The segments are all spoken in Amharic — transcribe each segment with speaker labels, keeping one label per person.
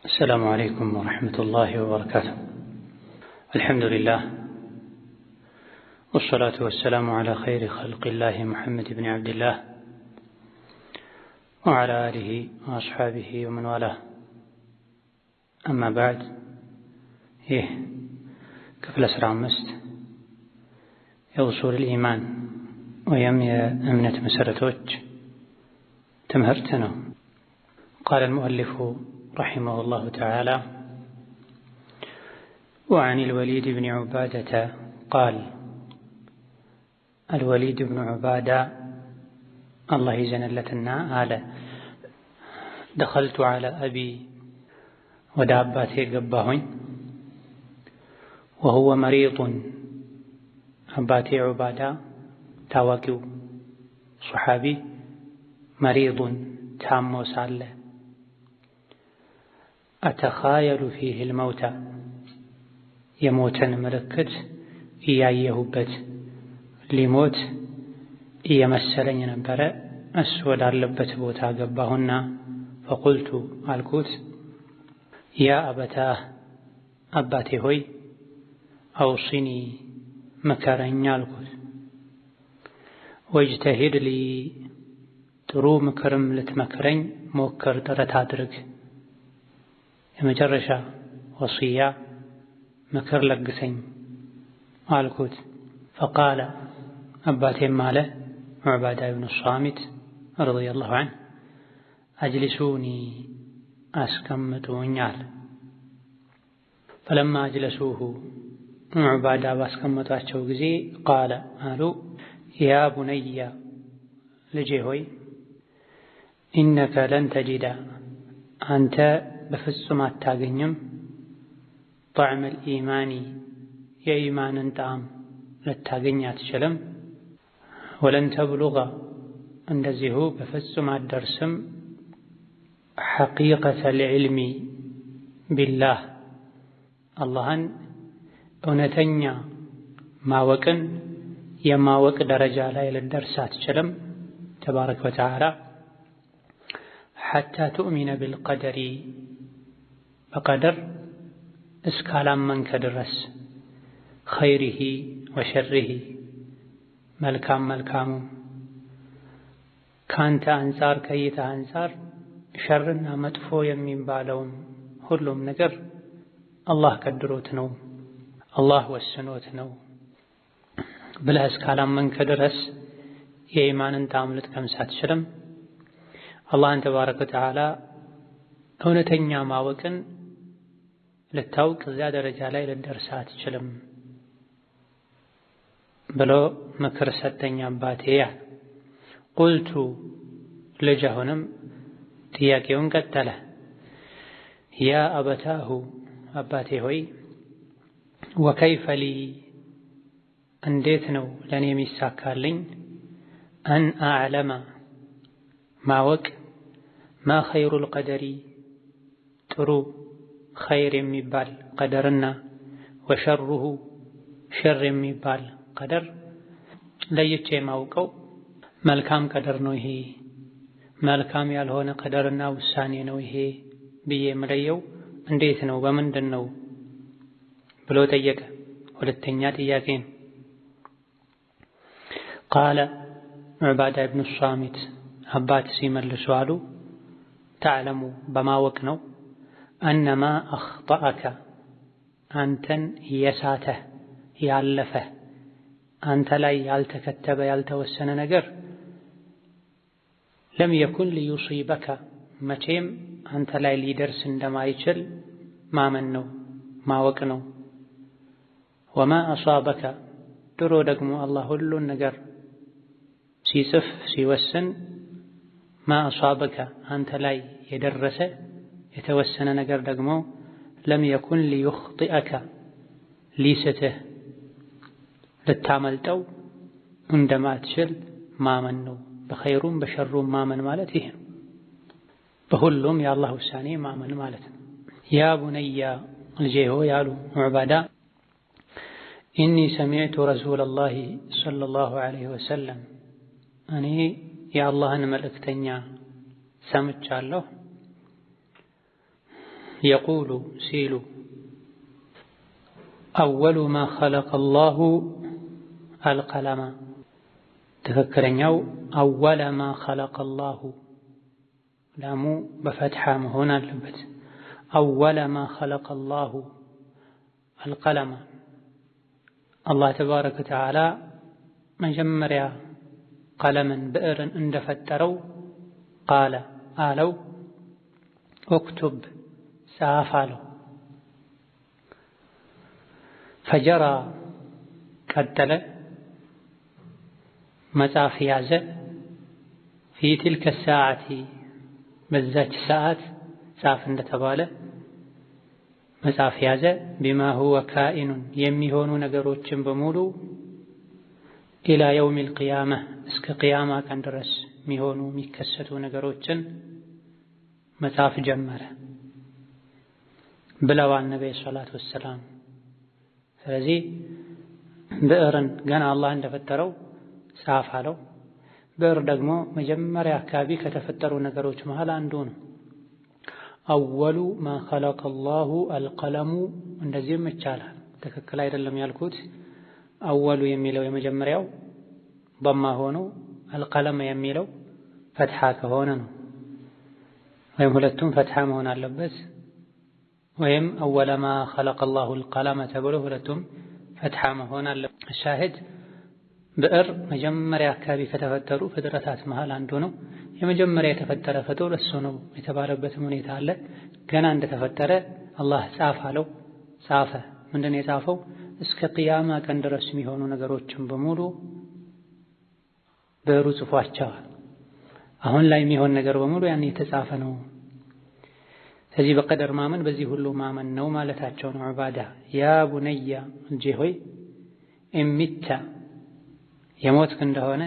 Speaker 1: السلام عليكم ورحمة الله وبركاته. الحمد لله والصلاة والسلام على خير خلق الله محمد بن عبد الله وعلى آله وأصحابه ومن والاه. أما بعد، كفل أسرع مست يوصول الإيمان ويمي أمنة مسرتوج تمهرتنا. قال المؤلف رحمه الله تعالى: وعن الوليد بن عبادة قال: الوليد بن عبادة الله يزنلتنا آله دخلت على أبي وداباتي قباهن وهو مريض. أباتي عبادة تاوكو صحابي مريض تامو سالة أتخايل فيه الموتى يموتن ملكت إيايهبت لموت يمسلن نبرة أسود علبت بوتا قباهن فقلت الكوت: يا أبتاه أباتي هوي أوصني مكرن الكوت واجتهد لي ترو مكرم لتمكرن موكر ترتادرك የመጨረሻ ወصية ምክር ለግሰኝ አልኩት። فقال አባቴም አለ ዑባዳ ኢብኑ ሷሚት ረዲየላሁ ዐንሁ አጅሊሱኒ አስቀምጡኝ አለ። فلما أجلسوه ዑባዳ ባስቀመጧቸው ጊዜ قال አሉ: ያ ቡነየ ልጄ ሆይ إنك لن تجد አንተ በፍጹም አታገኝም ጣዕመ الإيمان የኢማንን ጣዕም ልታገኝ አትችልም። ወለን ተብሉገ እንደዚሁ በፍጹም አትደርስም ሐቂቀተ العلم بالله አላህን እውነተኛ ማወቅን የማወቅ ደረጃ ላይ ልትደርስ አትችልም ተባረከ ወተዓላ ሐታ ትኡሚነ ቢልቀደሪ በቀደር እስካላመንከ ድረስ ኸይሪሂ ወሸሪሂ መልካም መልካሙ ካንተ አንጻር ከይታ አንጻር ሸርና መጥፎ የሚባለውም ሁሉም ነገር አላህ ቀድሮት ነው፣ አላህ ወስኖት ነው ብለህ እስካላመንከ ድረስ የኢማንን ጣዕም ልትቀምስ አትችልም። አላህን ተባረከ ወተዓላ እውነተኛ ማወቅን ልታውቅ እዚያ ደረጃ ላይ ልትደርስ አትችልም ብሎ ምክር ሰጠኝ አባቴ። ቁልቱ ልጅ አሁንም ጥያቄውን ቀጠለ። ያ አበታሁ አባቴ ሆይ ወከይፈ ሊ እንዴት ነው ለእኔ የሚሳካልኝ አን አዕለመ ማወቅ ማ ኸይሩል ቀደሪ ጥሩ ኸይር የሚባል ቀደርና ወሸሩሁ ሸር የሚባል ቀደር ለይቼ የማውቀው መልካም ቀደር ነው ይሄ፣ መልካም ያልሆነ ቀደርና ውሳኔ ነው ይሄ ብዬ የምለየው እንዴት ነው በምንድን ነው ብሎ ጠየቀ። ሁለተኛ ጥያቄ ነው። ቃለ ዑባዳ ኢብኑ ሷሚት አባት ሲመልሱ አሉ: ተዕለሙ በማወቅ ነው አነማ አኽጠአከ አንተን የሳተህ ያለፈህ አንተ ላይ ያልተከተበ ያልተወሰነ ነገር ለም የኩን ሊዩሲበከ መቼም አንተ ላይ ሊደርስ እንደማይችል ማመን ነው ማወቅ ነው። ወማ አሷበከ ድሮ ደግሞ አላህ ሁሉን ነገር ሲጽፍ ሲወስን ማ አሷበከ አንተ ላይ የደረሰ የተወሰነ ነገር ደግሞ ለም የኩን ሊዩኽጢአከ ሊስትህ ልታመልጠው እንደማትችል ማመን ነው። በኸይሩም በሸሩም ማመን ማለት ይሄ ነው። በሁሉም የአላህ ውሳኔ ማመን ማለት ነው። ያ ቡነያ ልጄ ሆይ አሉ ዑባዳ ኢኒ ሰሚዕቱ ረሱለላሂ ሰለላሁ ዐለይሂ ወሰለም እኔ የአላህን መልእክተኛ ሰምቻለሁ የቁሉ ሲሉ አወሉ ማ ኸለቀ አላሁ አልቀለማ ትክክለኛው አወለ ማ ኸለቀ አላሁ ላሙ በፈትሐ መሆን አለበት። አወለ ማ ኸለቀ አላሁ አልቀለማ አላህ ተባረከ ወተዓላ መጀመሪያ ቀለምን ብዕርን እንደፈጠረው ቃለ አለው ኡክቱብ ጻፍ አለው። ፈጀራ ቀጠለ መጻፍ ያዘ ፊ ትልከ ሰዓቲ በዛች ሰዓት ጻፍ እንደተባለ መጻፍ ያዘ ቢማ ሁወ ካኢኑን የሚሆኑ ነገሮችን በሙሉ ኢላ የውሚል ቂያማ እስከ ቂያማ ቀን ድረስ የሚሆኑ የሚከሰቱ ነገሮችን መጻፍ ጀመረ ብለዋል ነብዩ ሰለላሁ ዐለይሂ ወሰለም። ስለዚህ ብዕርን ገና አላህ እንደፈጠረው ጻፍ አለው። ብዕር ደግሞ መጀመሪያ አካባቢ ከተፈጠሩ ነገሮች መሃል አንዱ ነው። አወሉ ማ ኸለቀ አላሁ አልቀለሙ እንደዚህም ይቻላል። ትክክል አይደለም ያልኩት አወሉ የሚለው የመጀመሪያው በማ ሆኖ አልቀለም የሚለው ፈትሐ ከሆነ ነው። ወይም ሁለቱም ፈትሐ መሆን አለበት፣ ወይም አወለ ማ ኸለቀ አላሁ አልቀለመ ተብሎ ሁለቱም ፈትሐ መሆን አለበት። ሻሂድ ብዕር መጀመሪያ አካባቢ ከተፈጠሩ ፍጥረታት መሃል አንዱ ነው። የመጀመሪያ የተፈጠረ ፍጡር እሱ ነው የተባለበትም ሁኔታ አለ። ገና እንደተፈጠረ አላህ ጻፍ አለው፣ ጻፈ። ምንድን ነው የጻፈው? እስከ ቂያማ ቀን ድረስ የሚሆኑ ነገሮችን በሙሉ ብዕሩ ጽፏቸዋል። አሁን ላይ የሚሆን ነገር በሙሉ ያን የተጻፈ ነው። ስለዚህ በቀደር ማመን በዚህ ሁሉ ማመን ነው ማለታቸው ነው። ዑባዳ ያ ቡነያ ልጄ ሆይ እሚታ የሞትክ እንደሆነ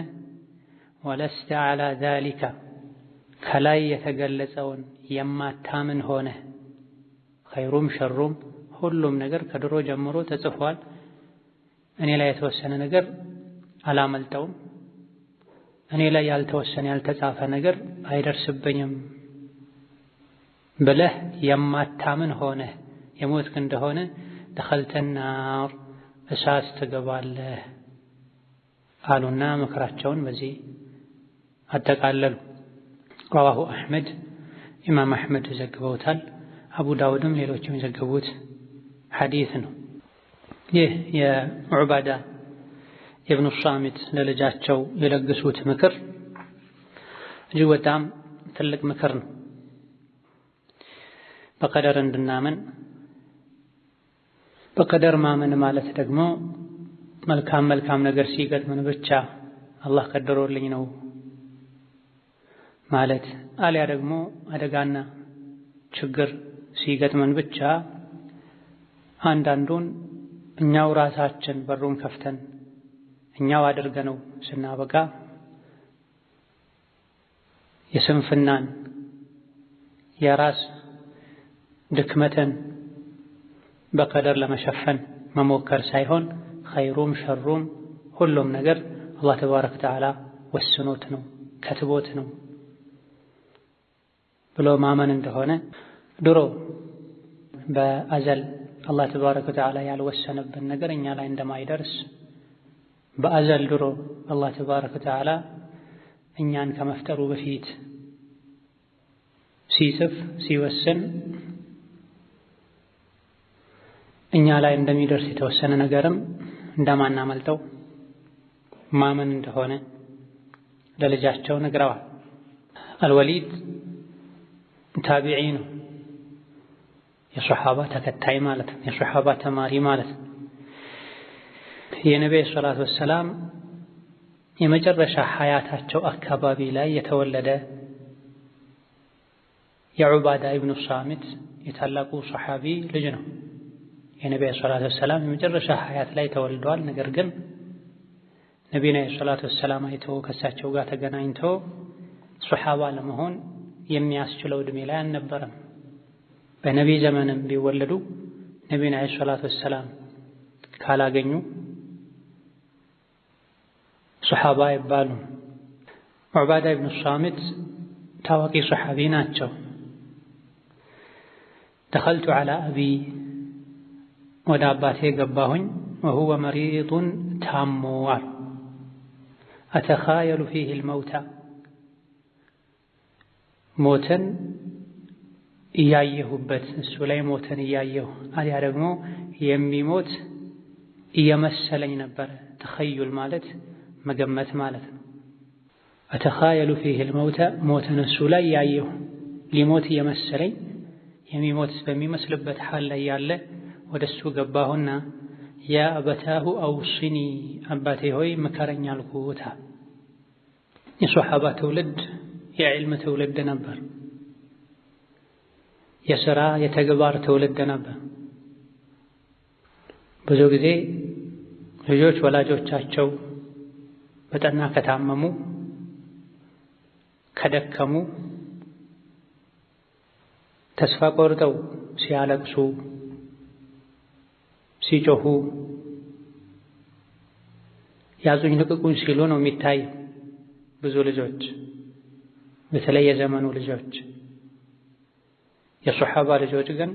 Speaker 1: ወለስተ ዐላ ዛሊካ ከላይ የተገለጸውን የማታምን ሆነ ኸይሩም ሸሩም ሁሉም ነገር ከድሮ ጀምሮ ተጽፏል። እኔ ላይ የተወሰነ ነገር አላመልጠውም፣ እኔ ላይ ያልተወሰነ ያልተጻፈ ነገር አይደርስብኝም ብለህ የማታምን ሆነ የሞትክ እንደሆነ ደኸልተ ናር እሳት ትገባለህ አሉና ምክራቸውን በዚህ አጠቃለሉ። ረዋሁ አሕመድ ኢማም አሕመድ ዘግበውታል። አቡ ዳውድም ሌሎችም የዘገቡት ሐዲስ ነው። ይህ የዑባዳ ኢብኑ ሷሚት ለልጃቸው የለገሱት ምክር እጅግ በጣም ትልቅ ምክር ነው። በቀደር እንድናምን። በቀደር ማመን ማለት ደግሞ መልካም መልካም ነገር ሲገጥመን ብቻ አላህ ቀደሮልኝ ነው ማለት፣ አሊያ ደግሞ አደጋና ችግር ሲገጥመን ብቻ አንዳንዱን እኛው ራሳችን በሩን ከፍተን እኛው አድርገነው ስናበቃ የስንፍናን የራስ ድክመትን በቀደር ለመሸፈን መሞከር ሳይሆን ኸይሩም ሸሩም ሁሉም ነገር አላህ ተባረከ ወተዓላ ወስኖት ነው ከትቦት ነው ብሎ ማመን እንደሆነ፣ ድሮ በአዘል አላህ ተባረከ ወተዓላ ያልወሰነብን ነገር እኛ ላይ እንደማይደርስ፣ በአዘል ድሮ አላህ ተባረከ ወተዓላ እኛን ከመፍጠሩ በፊት ሲጽፍ ሲወስን እኛ ላይ እንደሚደርስ የተወሰነ ነገርም እንደማናመልጠው ማመን እንደሆነ ለልጃቸው ነግረዋል። አልወሊድ ታቢዒ ነው፣ የሶሓባ ተከታይ ማለት ነው፣ የሶሓባ ተማሪ ማለት ነው። የነቢዩ ሰለላሁ ዐለይሂ ወሰለም የመጨረሻ ሐያታቸው አካባቢ ላይ የተወለደ የዑባዳ ኢብኑ ሷሚት የታላቁ ሶሓቢ ልጅ ነው። የነቢዩ ሰለላሁ ዐለይሂ ወሰለም የመጨረሻ ሐያት ላይ ተወልደዋል። ነገር ግን ነቢዩና ሰለላሁ ዐለይሂ ወሰለም አይቶ ከሳቸው ጋር ተገናኝቶ ሶሓባ ለመሆን የሚያስችለው ዕድሜ ላይ አልነበረም። በነቢይ ዘመንም ቢወለዱ ነቢዩና ሰለላሁ ዐለይሂ ወሰለም ካላገኙ ሶሓባ አይባሉም። ዑባዳ ኢብኑ ሷሚት ታዋቂ ሶሓቢ ናቸው። ደኸልቱ ዐላ አቢ ወደ አባቴ ገባሁኝ ወሁወ መሪዱን ታሞ አሉ። አተኻየሉ ፊሂል መውታ ሞትን እያየሁበት እሱ ላይ ሞትን እያየሁ አሊያ ደግሞ የሚሞት እየመሰለኝ ነበረ። ተኸዩል ማለት መገመት ማለት ነው። አተኻየሉ ፊሂል መውታ ሞትን እሱ ላይ ያየሁ ሊሞት እየመሰለኝ የሚሞት በሚመስልበት ሐል ላይ ያለ ወደ እሱ ገባሁና ያ አበታሁ አውሲኒ አባቴ ሆይ ምከረኝ አልኩት። የሶሓባ ትውልድ የዕልም ትውልድ ነበር። የሥራ የተግባር ትውልድ ነበር። ብዙ ጊዜ ልጆች ወላጆቻቸው በጠና ከታመሙ ከደከሙ ተስፋ ቆርጠው ሲያለቅሱ ሲጮሁ ያዙኝ ልቅቁኝ ሲሉ ነው የሚታይ። ብዙ ልጆች በተለይ የዘመኑ ልጆች። የሶሓባ ልጆች ግን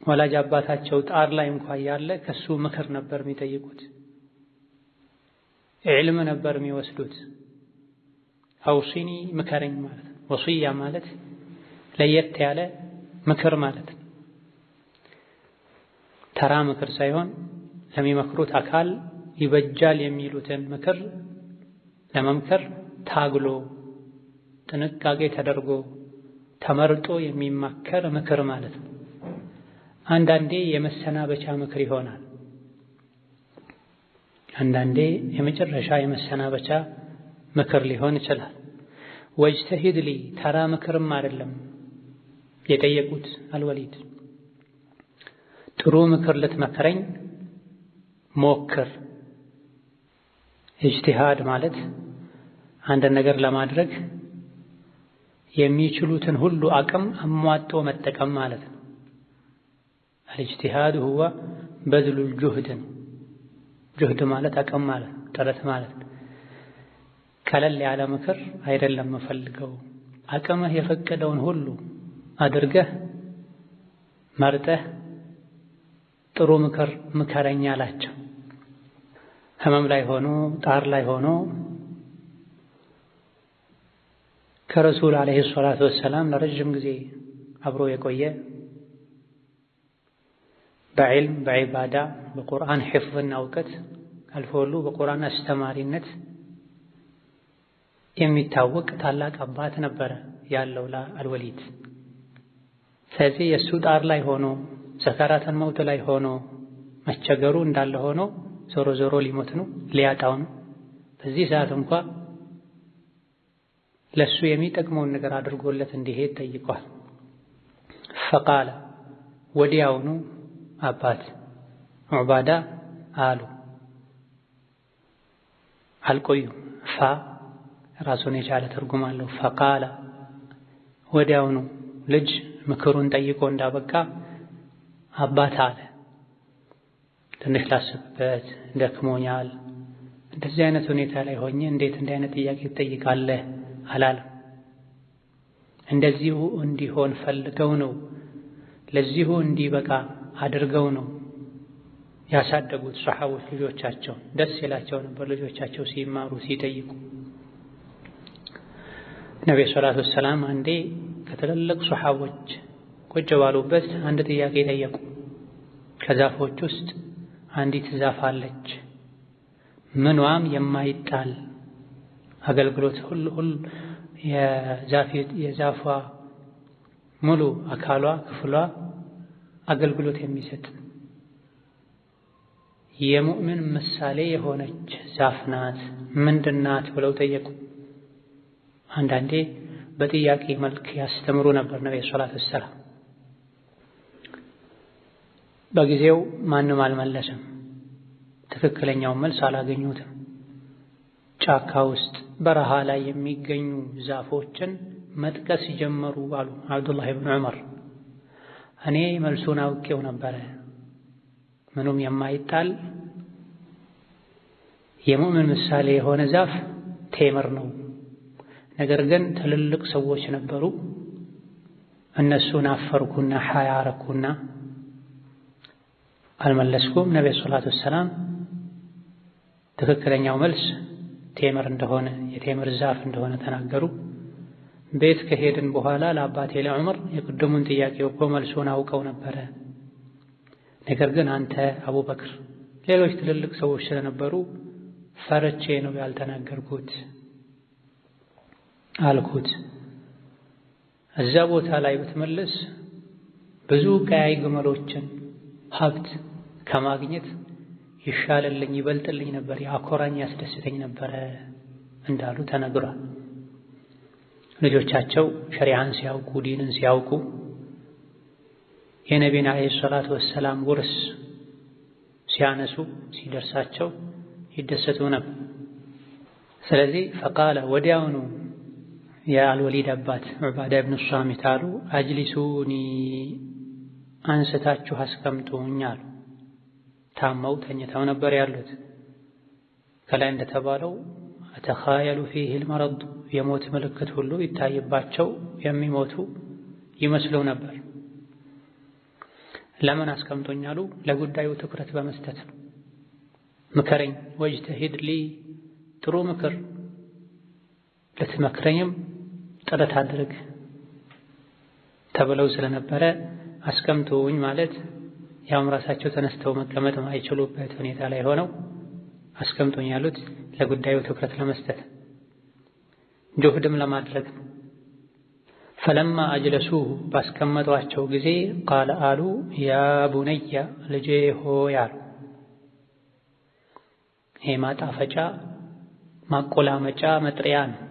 Speaker 1: ወላጅ አባታቸው ጣር ላይ እንኳን ያለ ከሱ ምክር ነበር የሚጠይቁት፣ ዕልም ነበር የሚወስዱት። አውሲኒ ምከረኝ ማለት ነው። ወሲያ ማለት ለየት ያለ ምክር ማለት ነው። ተራ ምክር ሳይሆን ለሚመክሩት አካል ይበጃል የሚሉትን ምክር ለመምከር ታግሎ ጥንቃቄ ተደርጎ ተመርጦ የሚማከር ምክር ማለት ነው። አንዳንዴ የመሰናበቻ ምክር ይሆናል። አንዳንዴ የመጨረሻ የመሰናበቻ ምክር ሊሆን ይችላል። ወጅተሂድ ሊ ተራ ምክርም አይደለም የጠየቁት አልወሊድ። ጥሩ ምክር ልትመክረኝ ሞክር። ኢጅቲሃድ ማለት አንድ ነገር ለማድረግ የሚችሉትን ሁሉ አቅም አሟጦ መጠቀም ማለት ነው። አልኢጅቲሃድ ሁወ በዝሉል ጁህድ ነው። ጁህድ ማለት አቅም ማለት ጥረት ማለት ነው። ቀለል ያለ ምክር አይደለም የምፈልገው። አቅምህ የፈቀደውን ሁሉ አድርገህ መርጠህ ጥሩ ምክር ምከረኝ አላቸው። ህመም ላይ ሆኖ ጣር ላይ ሆኖ ከረሱል ዓለይሂ ሰላቱ ወሰላም ለረጅም ጊዜ አብሮ የቆየ በዕልም በዒባዳ በቁርአን ሒፍዝና እውቀት አልፎ ሁሉ በቁርአን አስተማሪነት የሚታወቅ ታላቅ አባት ነበረ ያለው ለአልወሊድ። ስለዚህ የእሱ ጣር ላይ ሆኖ ሰከራተል መውት ላይ ሆኖ መቸገሩ እንዳለ ሆኖ ዞሮ ዞሮ ሊሞት ነው፣ ሊያጣው ነው። በዚህ ሰዓት እንኳ ለሱ የሚጠቅመውን ነገር አድርጎለት እንዲሄድ ጠይቋል። ፈቃለ ወዲያውኑ አባት ዑባዳ አሉ። አልቆዩም። ፋ ራሱን የቻለ ትርጉም አለው። ፈቃለ ወዲያውኑ ልጅ ምክሩን ጠይቆ እንዳበቃ አባት አለ፣ ትንሽ ላስብበት፣ ደክሞኛል፣ እንደዚህ አይነት ሁኔታ ላይ ሆኜ እንዴት እንዲህ አይነት ጥያቄ ትጠይቃለህ አላለም። እንደዚሁ እንዲሆን ፈልገው ነው፣ ለዚሁ እንዲበቃ አድርገው ነው ያሳደጉት ሶሐቦች ልጆቻቸው። ደስ ይላቸው ነበር ልጆቻቸው ሲማሩ ሲጠይቁ። ነብዩ ሰለላሁ ዐለይሂ ወሰለም አንዴ ከትልልቅ ሶሐቦች ቁጭ ባሉበት አንድ ጥያቄ ጠየቁ። ከዛፎች ውስጥ አንዲት ዛፍ አለች፣ ምኗም የማይጣል አገልግሎት ሁሉ የዛፏ ሙሉ አካሏ ክፍሏ አገልግሎት የሚሰጥ የሙእምን ምሳሌ የሆነች ዛፍ ናት፣ ምንድን ናት ብለው ጠየቁ። አንዳንዴ በጥያቄ መልክ ያስተምሩ ነበር ነብዩ ሰለላሁ ዐለይሂ ወሰለም። በጊዜው ማንም አልመለሰም፣ ትክክለኛውን መልስ አላገኙትም። ጫካ ውስጥ በረሃ ላይ የሚገኙ ዛፎችን መጥቀስ ጀመሩ አሉ አብዱላህ ብን ዑመር። እኔ መልሱን አውቄው ነበረ፣ ምኑም የማይጣል የሙእምን ምሳሌ የሆነ ዛፍ ቴምር ነው። ነገር ግን ትልልቅ ሰዎች ነበሩ፣ እነሱን አፈርኩና ሐያ አረኩና አልመለስኩም። ነብዩ ሰለላሁ ዐለይሂ ወሰለም ትክክለኛው መልስ ቴምር እንደሆነ የቴምር ዛፍ እንደሆነ ተናገሩ። ቤት ከሄድን በኋላ ለአባቴ ለዑመር የቅድሙን ጥያቄ እኮ መልሱን አውቀው ነበረ፣ ነገር ግን አንተ አቡበክር ሌሎች ትልልቅ ሰዎች ስለነበሩ ፈርቼ ነው ያልተናገርኩት አልኩት። እዛ ቦታ ላይ ብትመለስ ብዙ ቀያይ ግመሎችን ሀብት ከማግኘት ይሻለልኝ ይበልጥልኝ ነበር፣ ያኮራኝ ያስደስተኝ ነበረ እንዳሉ ተነግሯል። ልጆቻቸው ሸሪዓን ሲያውቁ ዲንን ሲያውቁ የነቢዩን ዓለይሂ ሰላቱ ወሰላም ውርስ ሲያነሱ ሲደርሳቸው ይደሰቱ ነበር። ስለዚህ ፈቃለ ወዲያውኑ የአልወሊድ አባት ዑባዳ ብኑ ሷሚት አሉ አጅሊሱኒ አንስታችሁ አስቀምጡኝ አሉ። ታመው ተኝተው ነበር ያሉት። ከላይ እንደተባለው አተኻየሉ ፊህ ልመረድ የሞት ምልክት ሁሉ ይታይባቸው የሚሞቱ ይመስሉ ነበር። ለምን አስቀምጡኝ አሉ? ለጉዳዩ ትኩረት በመስጠት ነው። ምከረኝ ወጅተሂድ ሊ ጥሩ ምክር ልትመክረኝም ጥረት አድርግ ተብለው ስለነበረ አስቀምጡኝ ማለት ያውም ራሳቸው ተነስተው መቀመጥ ማይችሉበት ሁኔታ ላይ ሆነው አስቀምጡኝ ያሉት ለጉዳዩ ትኩረት ለመስጠት ጁህድም ለማድረግ። ፈለማ አጅለሱሁ ባስቀመጧቸው ጊዜ ቃለ አሉ ያ ቡነያ ልጄ ሆይ አሉ። ይሄ ማጣፈጫ ማቆላመጫ መጥሪያ ነው።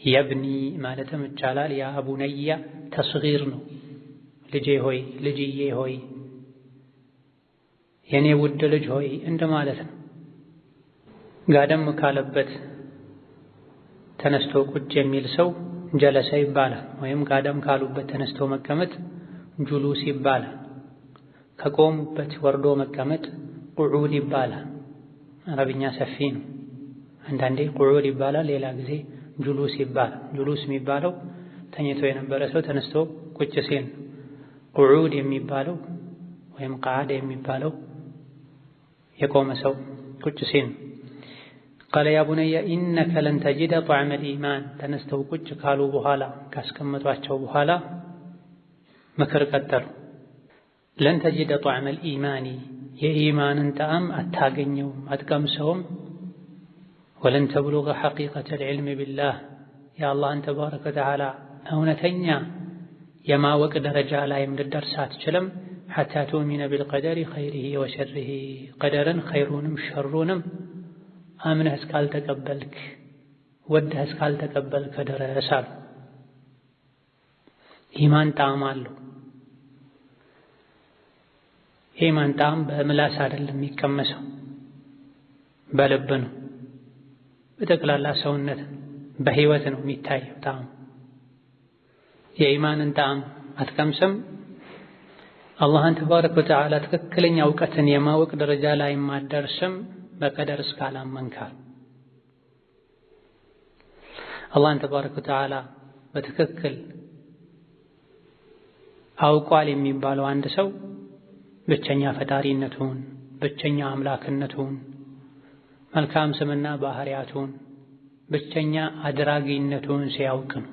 Speaker 1: የብኒ ማለትም ይቻላል። ያ ቡነያ ተስጊር ነው። ልጄ ሆይ ልጅዬ ሆይ የኔ ውድ ልጅ ሆይ እንደማለት ነው። ጋደም ካለበት ተነስቶ ቁጭ የሚል ሰው ጀለሰ ይባላል። ወይም ጋደም ካሉበት ተነስቶ መቀመጥ ጁሉስ ይባላል። ከቆሙበት ወርዶ መቀመጥ ቁዑድ ይባላል። አረብኛ ሰፊ ነው። አንዳንዴ ቁዑድ ይባላል፣ ሌላ ጊዜ ጁሉስ ይባላል። ጁሉስ የሚባለው ተኝቶ የነበረ ሰው ተነስቶ ቁጭ ሲል፣ ቁዑድ የሚባለው ወይም ቃዓደ የሚባለው የቆመ ሰው ቁጭ ሲል። ቃለ ያ ቡነያ ኢነከ ለን ተጅደ ጣዕመል ኢማን ተነስተው ቁጭ ካሉ በኋላ ካስቀመጧቸው በኋላ ምክር ቀጠሉ። ለን ተጅደ ጣዕመል ኢማኒ የኢማንን ጣዕም አታገኘውም አትቀምሰውም። ወለን ተብሉገ ሐቂቀተል ዒልሚ ቢላህ የአላህን ተባረከ ወተዓላ እውነተኛ የማወቅ ደረጃ ላይም ልትደርስ አትችልም። ሐታ ቱእሚነ ቢልቀደሪ ኸይሪሂ ወሸሪሂ ቀደርን ኸይሩንም ሸሩንም አምነህ እስካልተቀበልክ ወደህ እስካልተቀበልክ ድረስ አሉ። ኢማን ጣዕም አለው። ኢማን ጣዕም በምላስ አይደለም የሚቀመሰው፣ በልብ ነው፣ በጠቅላላ ሰውነት በህይወት ነው የሚታየው ጣዕም። የኢማንን ጣዕም አትቀምስም አላህን ተባረከ ወተዓላ ትክክለኛ እውቀትን የማወቅ ደረጃ ላይ ማደርስም በቀደር እስካላመንካ። አላህን ተባረከ ወተዓላ በትክክል አውቋል የሚባለው አንድ ሰው ብቸኛ ፈጣሪነቱን፣ ብቸኛ አምላክነቱን፣ መልካም ስምና ባህሪያቱን፣ ብቸኛ አድራጊነቱን ሲያውቅ ነው።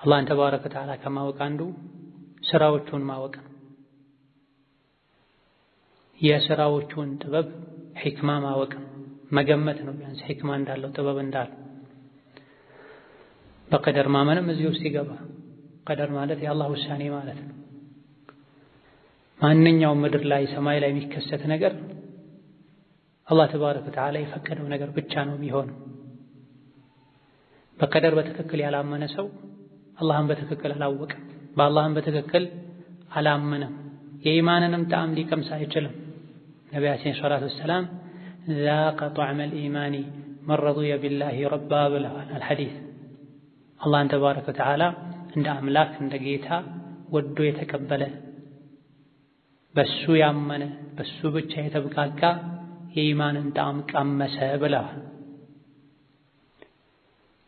Speaker 1: አላህን ተባረከ ወተዓላ ከማወቅ አንዱ ስራዎቹን ማወቅ ነው። የስራዎቹን ጥበብ ሕክማ ማወቅ መገመት ነው። ቢያንስ ሕክማ እንዳለው ጥበብ እንዳለው በቀደር ማመንም እዚህ ውስጥ ይገባ። ቀደር ማለት የአላህ ውሳኔ ማለት ነው። ማንኛውም ምድር ላይ ሰማይ ላይ የሚከሰት ነገር አላህ ተባረከ ወተዓላ የፈቀደው ነገር ብቻ ነው የሚሆነው። በቀደር በትክክል ያላመነ ሰው አላህን በትክክል አላወቀም፣ በአላህም በትክክል አላመነም። የኢማንንም ጣዕም ሊቀምስ አይችልም። ነቢያችን ሰለላሁ ዐለይሂ ወሰለም ዛቀ ጣዕመል ኢማኒ መን ረዲየ ቢላሂ ረባ ብለዋል። አልሐዲስ አላህን ተባረከ ወተዓላ እንደ አምላክ እንደ ጌታ ወዶ የተቀበለ በሱ ያመነ በሱ ብቻ የተብቃቃ የኢማንን ጣዕም ቀመሰ ብለዋል።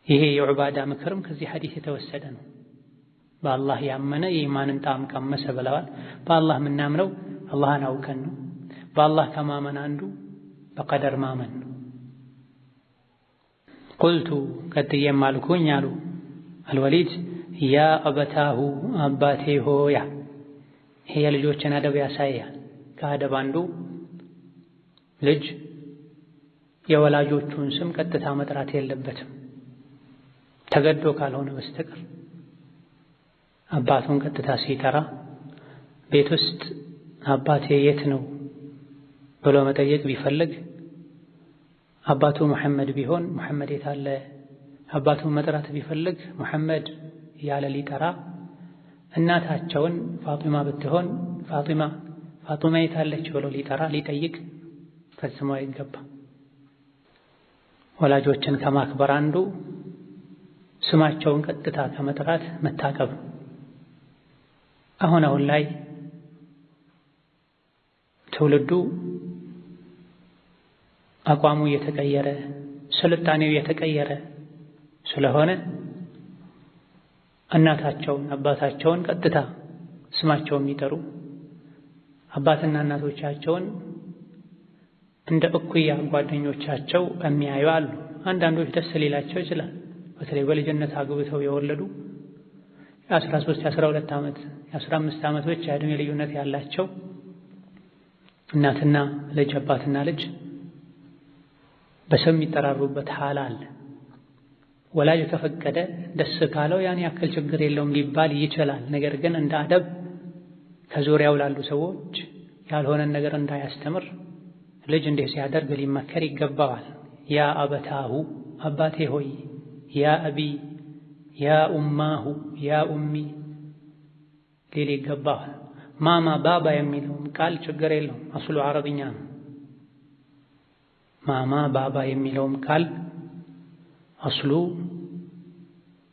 Speaker 1: ይሄ የዑባዳ ምክርም ከዚህ ሐዲስ የተወሰደ ነው። በአላህ ያመነ የኢማንን ጣዕም ቀመሰ ብለዋል። በአላህ የምናምነው አላህን አውቀን ነው። በአላህ ከማመን አንዱ በቀደር ማመን ነው። ቁልቱ ቀጥዬም አልኩኝ አሉ አልወሊድ ያ አበታሁ አባቴ ሆያ። ይሄ የልጆችን አደብ ያሳያል። ከአደብ አንዱ ልጅ የወላጆቹን ስም ቀጥታ መጥራት የለበትም ተገዶ ካልሆነ በስተቀር። አባቱን ቀጥታ ሲጠራ ቤት ውስጥ አባቴ የት ነው ብሎ መጠየቅ ቢፈልግ አባቱ መሐመድ ቢሆን መሐመድ የት አለ፣ አባቱን መጥራት ቢፈልግ መሐመድ ያለ ሊጠራ፣ እናታቸውን ፋጢማ ብትሆን ፋጢማ የት አለች ብሎ ሊጠራ ሊጠይቅ ፈጽሞ አይገባም። ወላጆችን ከማክበር አንዱ ስማቸውን ቀጥታ ከመጥራት መታቀብ። አሁን ላይ ትውልዱ አቋሙ እየተቀየረ ስልጣኔው እየተቀየረ ስለሆነ እናታቸውን አባታቸውን ቀጥታ ስማቸውን የሚጠሩ አባትና እናቶቻቸውን እንደ እኩያ ጓደኞቻቸው የሚያዩ አሉ። አንዳንዶች ደስ ሊላቸው ይችላል። በተለይ በልጅነት አግብተው የወለዱ 13 12 ዓመት 15 ዓመቶች የዕድሜ ልዩነት ያላቸው እናትና ልጅ አባትና ልጅ በስም የሚጠራሩበት ሐል አለ። ወላጅ ከፈቀደ ደስ ካለው ያን ያክል ችግር የለውም ሊባል ይችላል። ነገር ግን እንደ አደብ ከዙሪያው ላሉ ሰዎች ያልሆነን ነገር እንዳያስተምር ልጅ እንዲህ ሲያደርግ ሊመከር ይገባዋል። ያ አበታሁ አባቴ ሆይ፣ ያ አቢ፣ ያ ኡማሁ፣ ያ ኡሚ ሊል ይገባዋል። ማማ ባባ የሚለውም ቃል ችግር የለውም፣ አስሉ አረብኛ ነው። ማማ ባባ የሚለውም ቃል አስሉ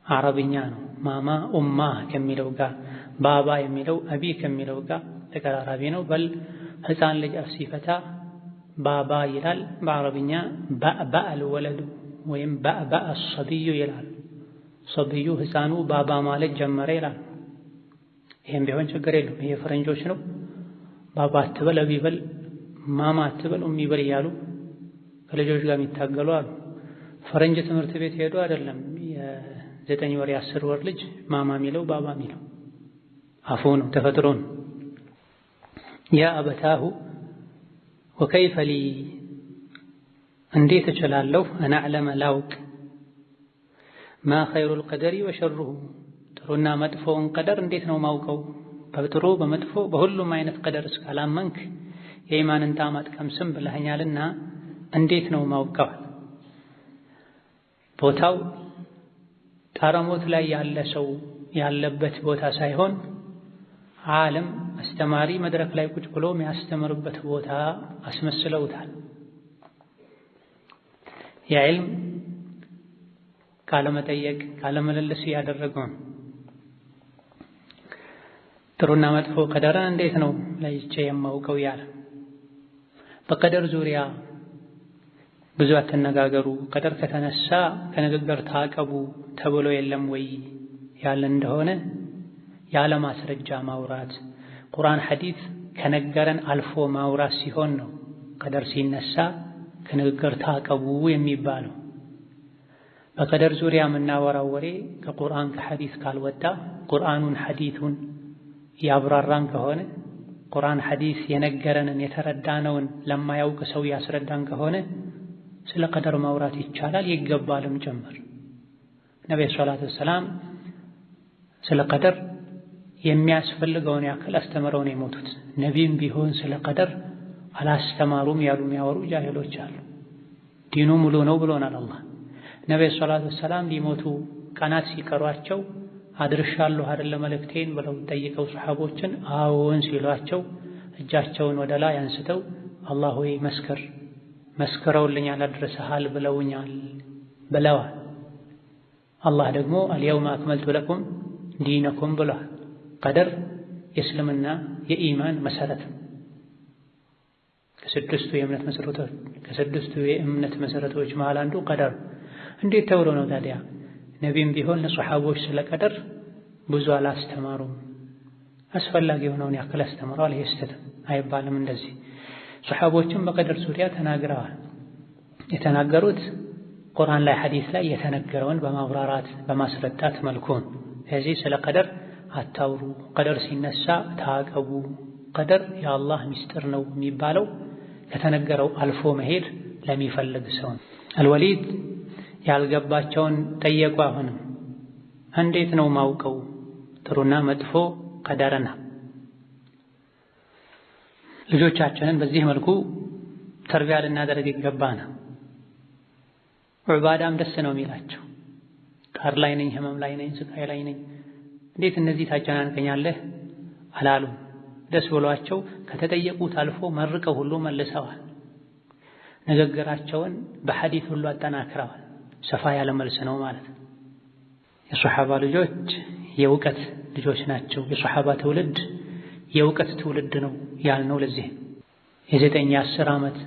Speaker 1: አረብኛ ነው። ማማ ኡማ ከሚለው ጋር ባባ የሚለው አቢ ከሚለው ጋር ተቀራራቢ ነው። በል ሕፃን ልጅ አፍ ሲፈታ ባባ ይላል። በአረብኛ ባዕባዕል ወለዱ ወይም ባዕባዕ ሰብዩ ይላል። ሰብዩ ሕፃኑ ባባ ማለት ጀመረ ይላል። ይሄም ቢሆን ችግር የለውም። ይሄ ፈረንጆች ነው። ባባ አትበል አቢ በል ማማ አትበል ኡሚ በል እያሉ ከልጆች ጋር የሚታገሉ አሉ። ፈረንጅ ትምህርት ቤት ሄዶ አይደለም የ9 ወር የ10 ወር ልጅ ማማ ሚለው ባባ ሚለው አፉ ነው፣ ተፈጥሮ ነው። ያ አበታሁ ወከይፈ ሊ እንዴት እችላለሁ አና አዕለመ ላውቅ ማ ኸይሩል ቀደሪ ወሸሩሁ ጥሩና መጥፎውን ቀደር እንዴት ነው ማውቀው? በጥሩ በመጥፎ በሁሉም አይነት ቀደር እስካላመንክ የኢማንን ጣዕም አትቀምስም ብለኸኛልና እንዴት ነው ማውቀው? ቦታው ጣረሞት ላይ ያለ ሰው ያለበት ቦታ ሳይሆን ዓለም አስተማሪ መድረክ ላይ ቁጭ ብሎ የሚያስተምርበት ቦታ አስመስለውታል። የዕልም ቃለ መጠየቅ ቃለ ምልልስ ያደረገው ጥሩና መጥፎ ቀደርን እንዴት ነው ለይቼ የማውቀው ያለ። በቀደር ዙሪያ ብዙ አትነጋገሩ፣ ቀደር ከተነሳ ከንግግር ታቀቡ ተብሎ የለም ወይ ያለ እንደሆነ ያለ ማስረጃ ማውራት ቁርአን ሐዲስ ከነገረን አልፎ ማውራት ሲሆን ነው ቀደር ሲነሳ ከንግግር ታቀቡ የሚባለው። በቀደር ዙሪያ የምናወራው ወሬ ከቁርአን ከሐዲስ ካልወጣ ቁርአኑን ሐዲሱን ያብራራን ከሆነ ቁርአን ሐዲስ የነገረንን የተረዳነውን ለማያውቅ ሰው ያስረዳን ከሆነ ስለ ቀደር ማውራት ይቻላል ይገባልም ጭምር። ነብዩ ሰለላሁ ዐለይሂ ወሰለም ስለ ቀደር የሚያስፈልገውን ያክል አስተምረው ነው የሞቱት። ነቢይም ቢሆን ስለ ቀደር አላስተማሩም ያሉ የሚያወሩ ጃሂሎች አሉ። ዲኑ ሙሉ ነው ብሎናል አላህ። ነብዩ ሰለላሁ ዐለይሂ ወሰለም ሊሞቱ ቀናት ሲቀሯቸው አድርሻለሁ አይደል መልእክቴን ብለው ጠይቀው ሰሃቦችን አዎን ሲሏቸው እጃቸውን ወደ ላይ አንስተው አላህ ሆይ መስክረውልኛል አድርሰሃል ብለውኛል ብለዋል። አላህ ደግሞ አልየውመ አክመልቱ ለኩም ዲነኩም ብሏል። ቀደር የእስልምና የኢማን መሰረት ከስድስቱ የእምነት መሰረቶች መሃል አንዱ ቀደር። እንዴት ተብሎ ነው ታዲያ ነቢይም ቢሆን ለሰሃቦች ስለ ቀደር ብዙ አላስተማሩም። አስፈላጊ የሆነውን ያክል አስተምረዋል። ይሄ ስህተት አይባልም። እንደዚህ ሱሐቦችም በቀደር ዙሪያ ተናግረዋል። የተናገሩት ቁርአን ላይ ሐዲስ ላይ የተነገረውን በማብራራት በማስረዳት መልኩ ነው። ስለዚህ ስለ ቀደር አታውሩ፣ ቀደር ሲነሳ ታቀቡ፣ ቀደር የአላህ ምስጢር ነው የሚባለው ከተነገረው አልፎ መሄድ ለሚፈልግ ሰው ነው። አልወሊድ ያልገባቸውን ጠየቁ። አሁንም እንዴት ነው ማውቀው ጥሩና መጥፎ ቀደርና? ልጆቻችንን በዚህ መልኩ ተርቢያ ልናደርግ ይገባናል። ዑባዳም ደስ ነው የሚላቸው። ጣር ላይ ነኝ፣ ህመም ላይ ነኝ፣ ስቃይ ላይ ነኝ፣ እንዴት እነዚህ ታጨናንቀኛለህ አላሉም። ደስ ብሏቸው ከተጠየቁት አልፎ መርቀው ሁሉ መልሰዋል። ንግግራቸውን በሐዲስ ሁሉ አጠናክረዋል። ሰፋ ያለ መልስ ነው ማለት ነው። የሱሐባ ልጆች የእውቀት ልጆች ናቸው። የሱሐባ ትውልድ የእውቀት ትውልድ ነው ያልነው ለዚህ የ9 የ10 ዓመት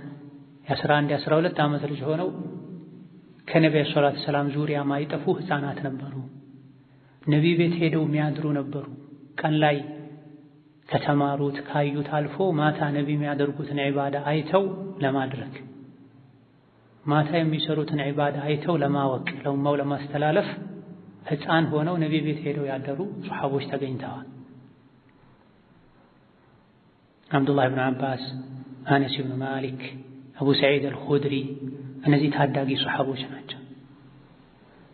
Speaker 1: የ11 የ12 ዓመት ልጅ ሆነው ከነቢዩ ሰለላሁ ዐለይሂ ወሰለም ዙሪያ ማይጠፉ ህፃናት ነበሩ። ነቢይ ቤት ሄደው የሚያድሩ ነበሩ። ቀን ላይ ከተማሩት ካዩት አልፎ ማታ ነቢይ የሚያደርጉትን ዒባዳ አይተው ለማድረግ ማታ የሚሰሩትን ዒባዳ አይተው ለማወቅ ለኡማው ለማስተላለፍ ህፃን ሆነው ነቢይ ቤት ሄደው ያደሩ ሱሐቦች ተገኝተዋል። አብዱላህ ብን አባስ፣ አነስ ብን ማሊክ፣ አቡ ሰዒድ አልኹድሪ እነዚህ ታዳጊ ሱሐቦች ናቸው።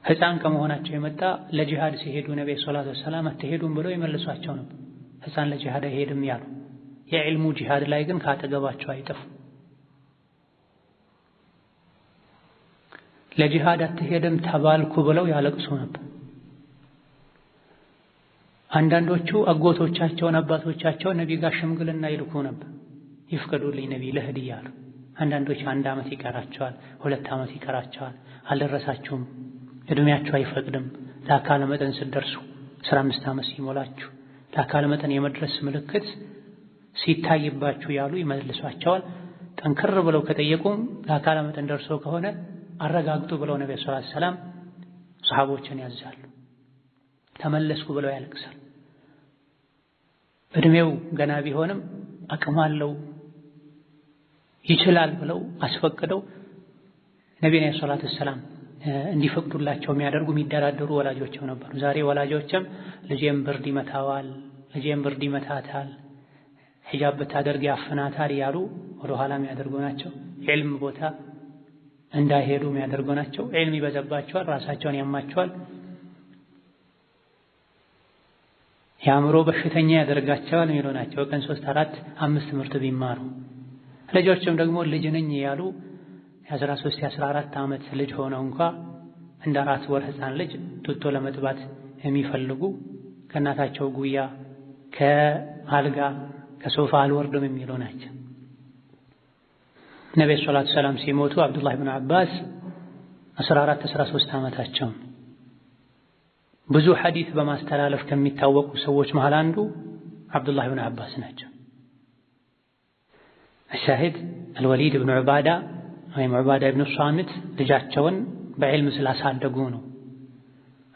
Speaker 1: ህፃን ከመሆናቸው የመጣ ለጂሃድ ሲሄዱ ነቢዩ ሰለላሁ ዐለይሂ ወሰለም አትሄዱም ብለው ይመልሷቸው ነበር። ህፃን ለጂሃድ አይሄድም ያሉ፣ የዕልሙ ጂሃድ ላይ ግን ካጠገባቸው አይጠፉ። ለጂሃድ አትሄድም ተባልኩ ብለው ያለቅሱ ነበር። አንዳንዶቹ አጎቶቻቸውን አባቶቻቸውን ነቢይ ጋር ሽምግልና ይልኩ ነበር። ይፍቀዱልኝ ነቢይ ልሂድ እያሉ። አንዳንዶች 1 ዓመት ይቀራቸዋል፣ 2 ዓመት ይቀራቸዋል። አልደረሳችሁም፣ እድሜያችሁ አይፈቅድም፣ ለአካለ መጠን ስትደርሱ 15 ዓመት ሲሞላችሁ ለአካለ መጠን የመድረስ ምልክት ሲታይባችሁ ያሉ ይመልሷቸዋል። ጠንከር ብለው ከጠየቁም ለአካለ መጠን ደርሶ ከሆነ አረጋግጡ ብለው ነብዩ ሰለላሁ ዐለይሂ ወሰለም ሱሐቦችን ያዛሉ። ተመለስኩ ብለው ያለቅሳል። እድሜው ገና ቢሆንም አቅም አለው ይችላል ብለው አስፈቅደው ነብዩ ሰለላሁ ዐለይሂ ወሰለም እንዲፈቅዱላቸው የሚያደርጉ የሚደራደሩ ወላጆችም ነበሩ። ዛሬ ወላጆችም ልጄም ብርድ ይመታዋል፣ ልጄም ብርድ ይመታታል፣ ሒጃብ ብታደርግ ያፍናታል እያሉ ወደ ኋላ የሚያደርጉ ናቸው። ዒልም ቦታ እንዳይሄዱ የሚያደርጉ ናቸው። ዒልም ይበዛባቸዋል፣ ራሳቸውን ያማቸዋል፣ የአእምሮ በሽተኛ ያደርጋቸዋል የሚሉ ናቸው። ቀን 3 4 5 ትምህርት ቢማሩ ልጆችም ደግሞ ልጅ ነኝ ያሉ የ13 የ14 ዓመት ልጅ ሆነው እንኳ እንደ 4 ወር ህፃን ልጅ ጡጦ ለመጥባት የሚፈልጉ ከእናታቸው ጉያ ከአልጋ ከሶፋ አልወርድም የሚሉ ናቸው። ነብዩ ሰለላሁ ዐለይሂ ወሰለም ሲሞቱ አብዱላህ ብን አባስ 14 13 ዓመታቸው። ብዙ ሐዲስ በማስተላለፍ ከሚታወቁ ሰዎች መሃል አንዱ አብዱላህ ብን አባስ ናቸው። الشاهد الوليد بن عبادة ወይም ዑባዳ ኢብኑ ሷሚት ልጃቸውን በዕልም ስላሳደጉ ነው።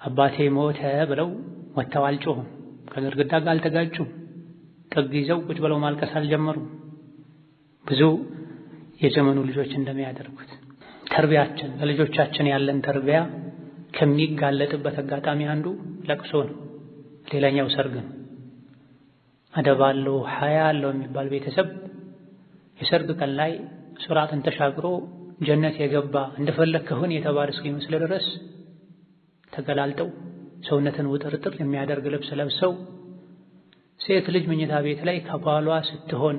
Speaker 1: አባቴ ሞተ ብለው ወጥተው አልጮሁም፣ ከግድግዳ ጋር አልተጋጩም፣ ጥግ ይዘው ቁጭ ብለው ማልቀስ አልጀመሩም። ብዙ የዘመኑ ልጆች እንደሚያደርጉት ተርቢያችን ለልጆቻችን ያለን ተርቢያ ከሚጋለጥበት አጋጣሚ አንዱ ለቅሶ ነው፣ ሌላኛው ሰርግ ነው። አደብ አለው ሐያ አለው የሚባል ቤተሰብ የሰርግ ቀን ላይ ሱራትን ተሻግሮ ጀነት የገባ እንደፈለክ ከሆነ የተባለ እስኪመስል ድረስ ተገላልጠው ሰውነትን ውጥርጥር የሚያደርግ ልብስ ለብሰው ሴት ልጅ መኝታ ቤት ላይ ከባሏ ስትሆን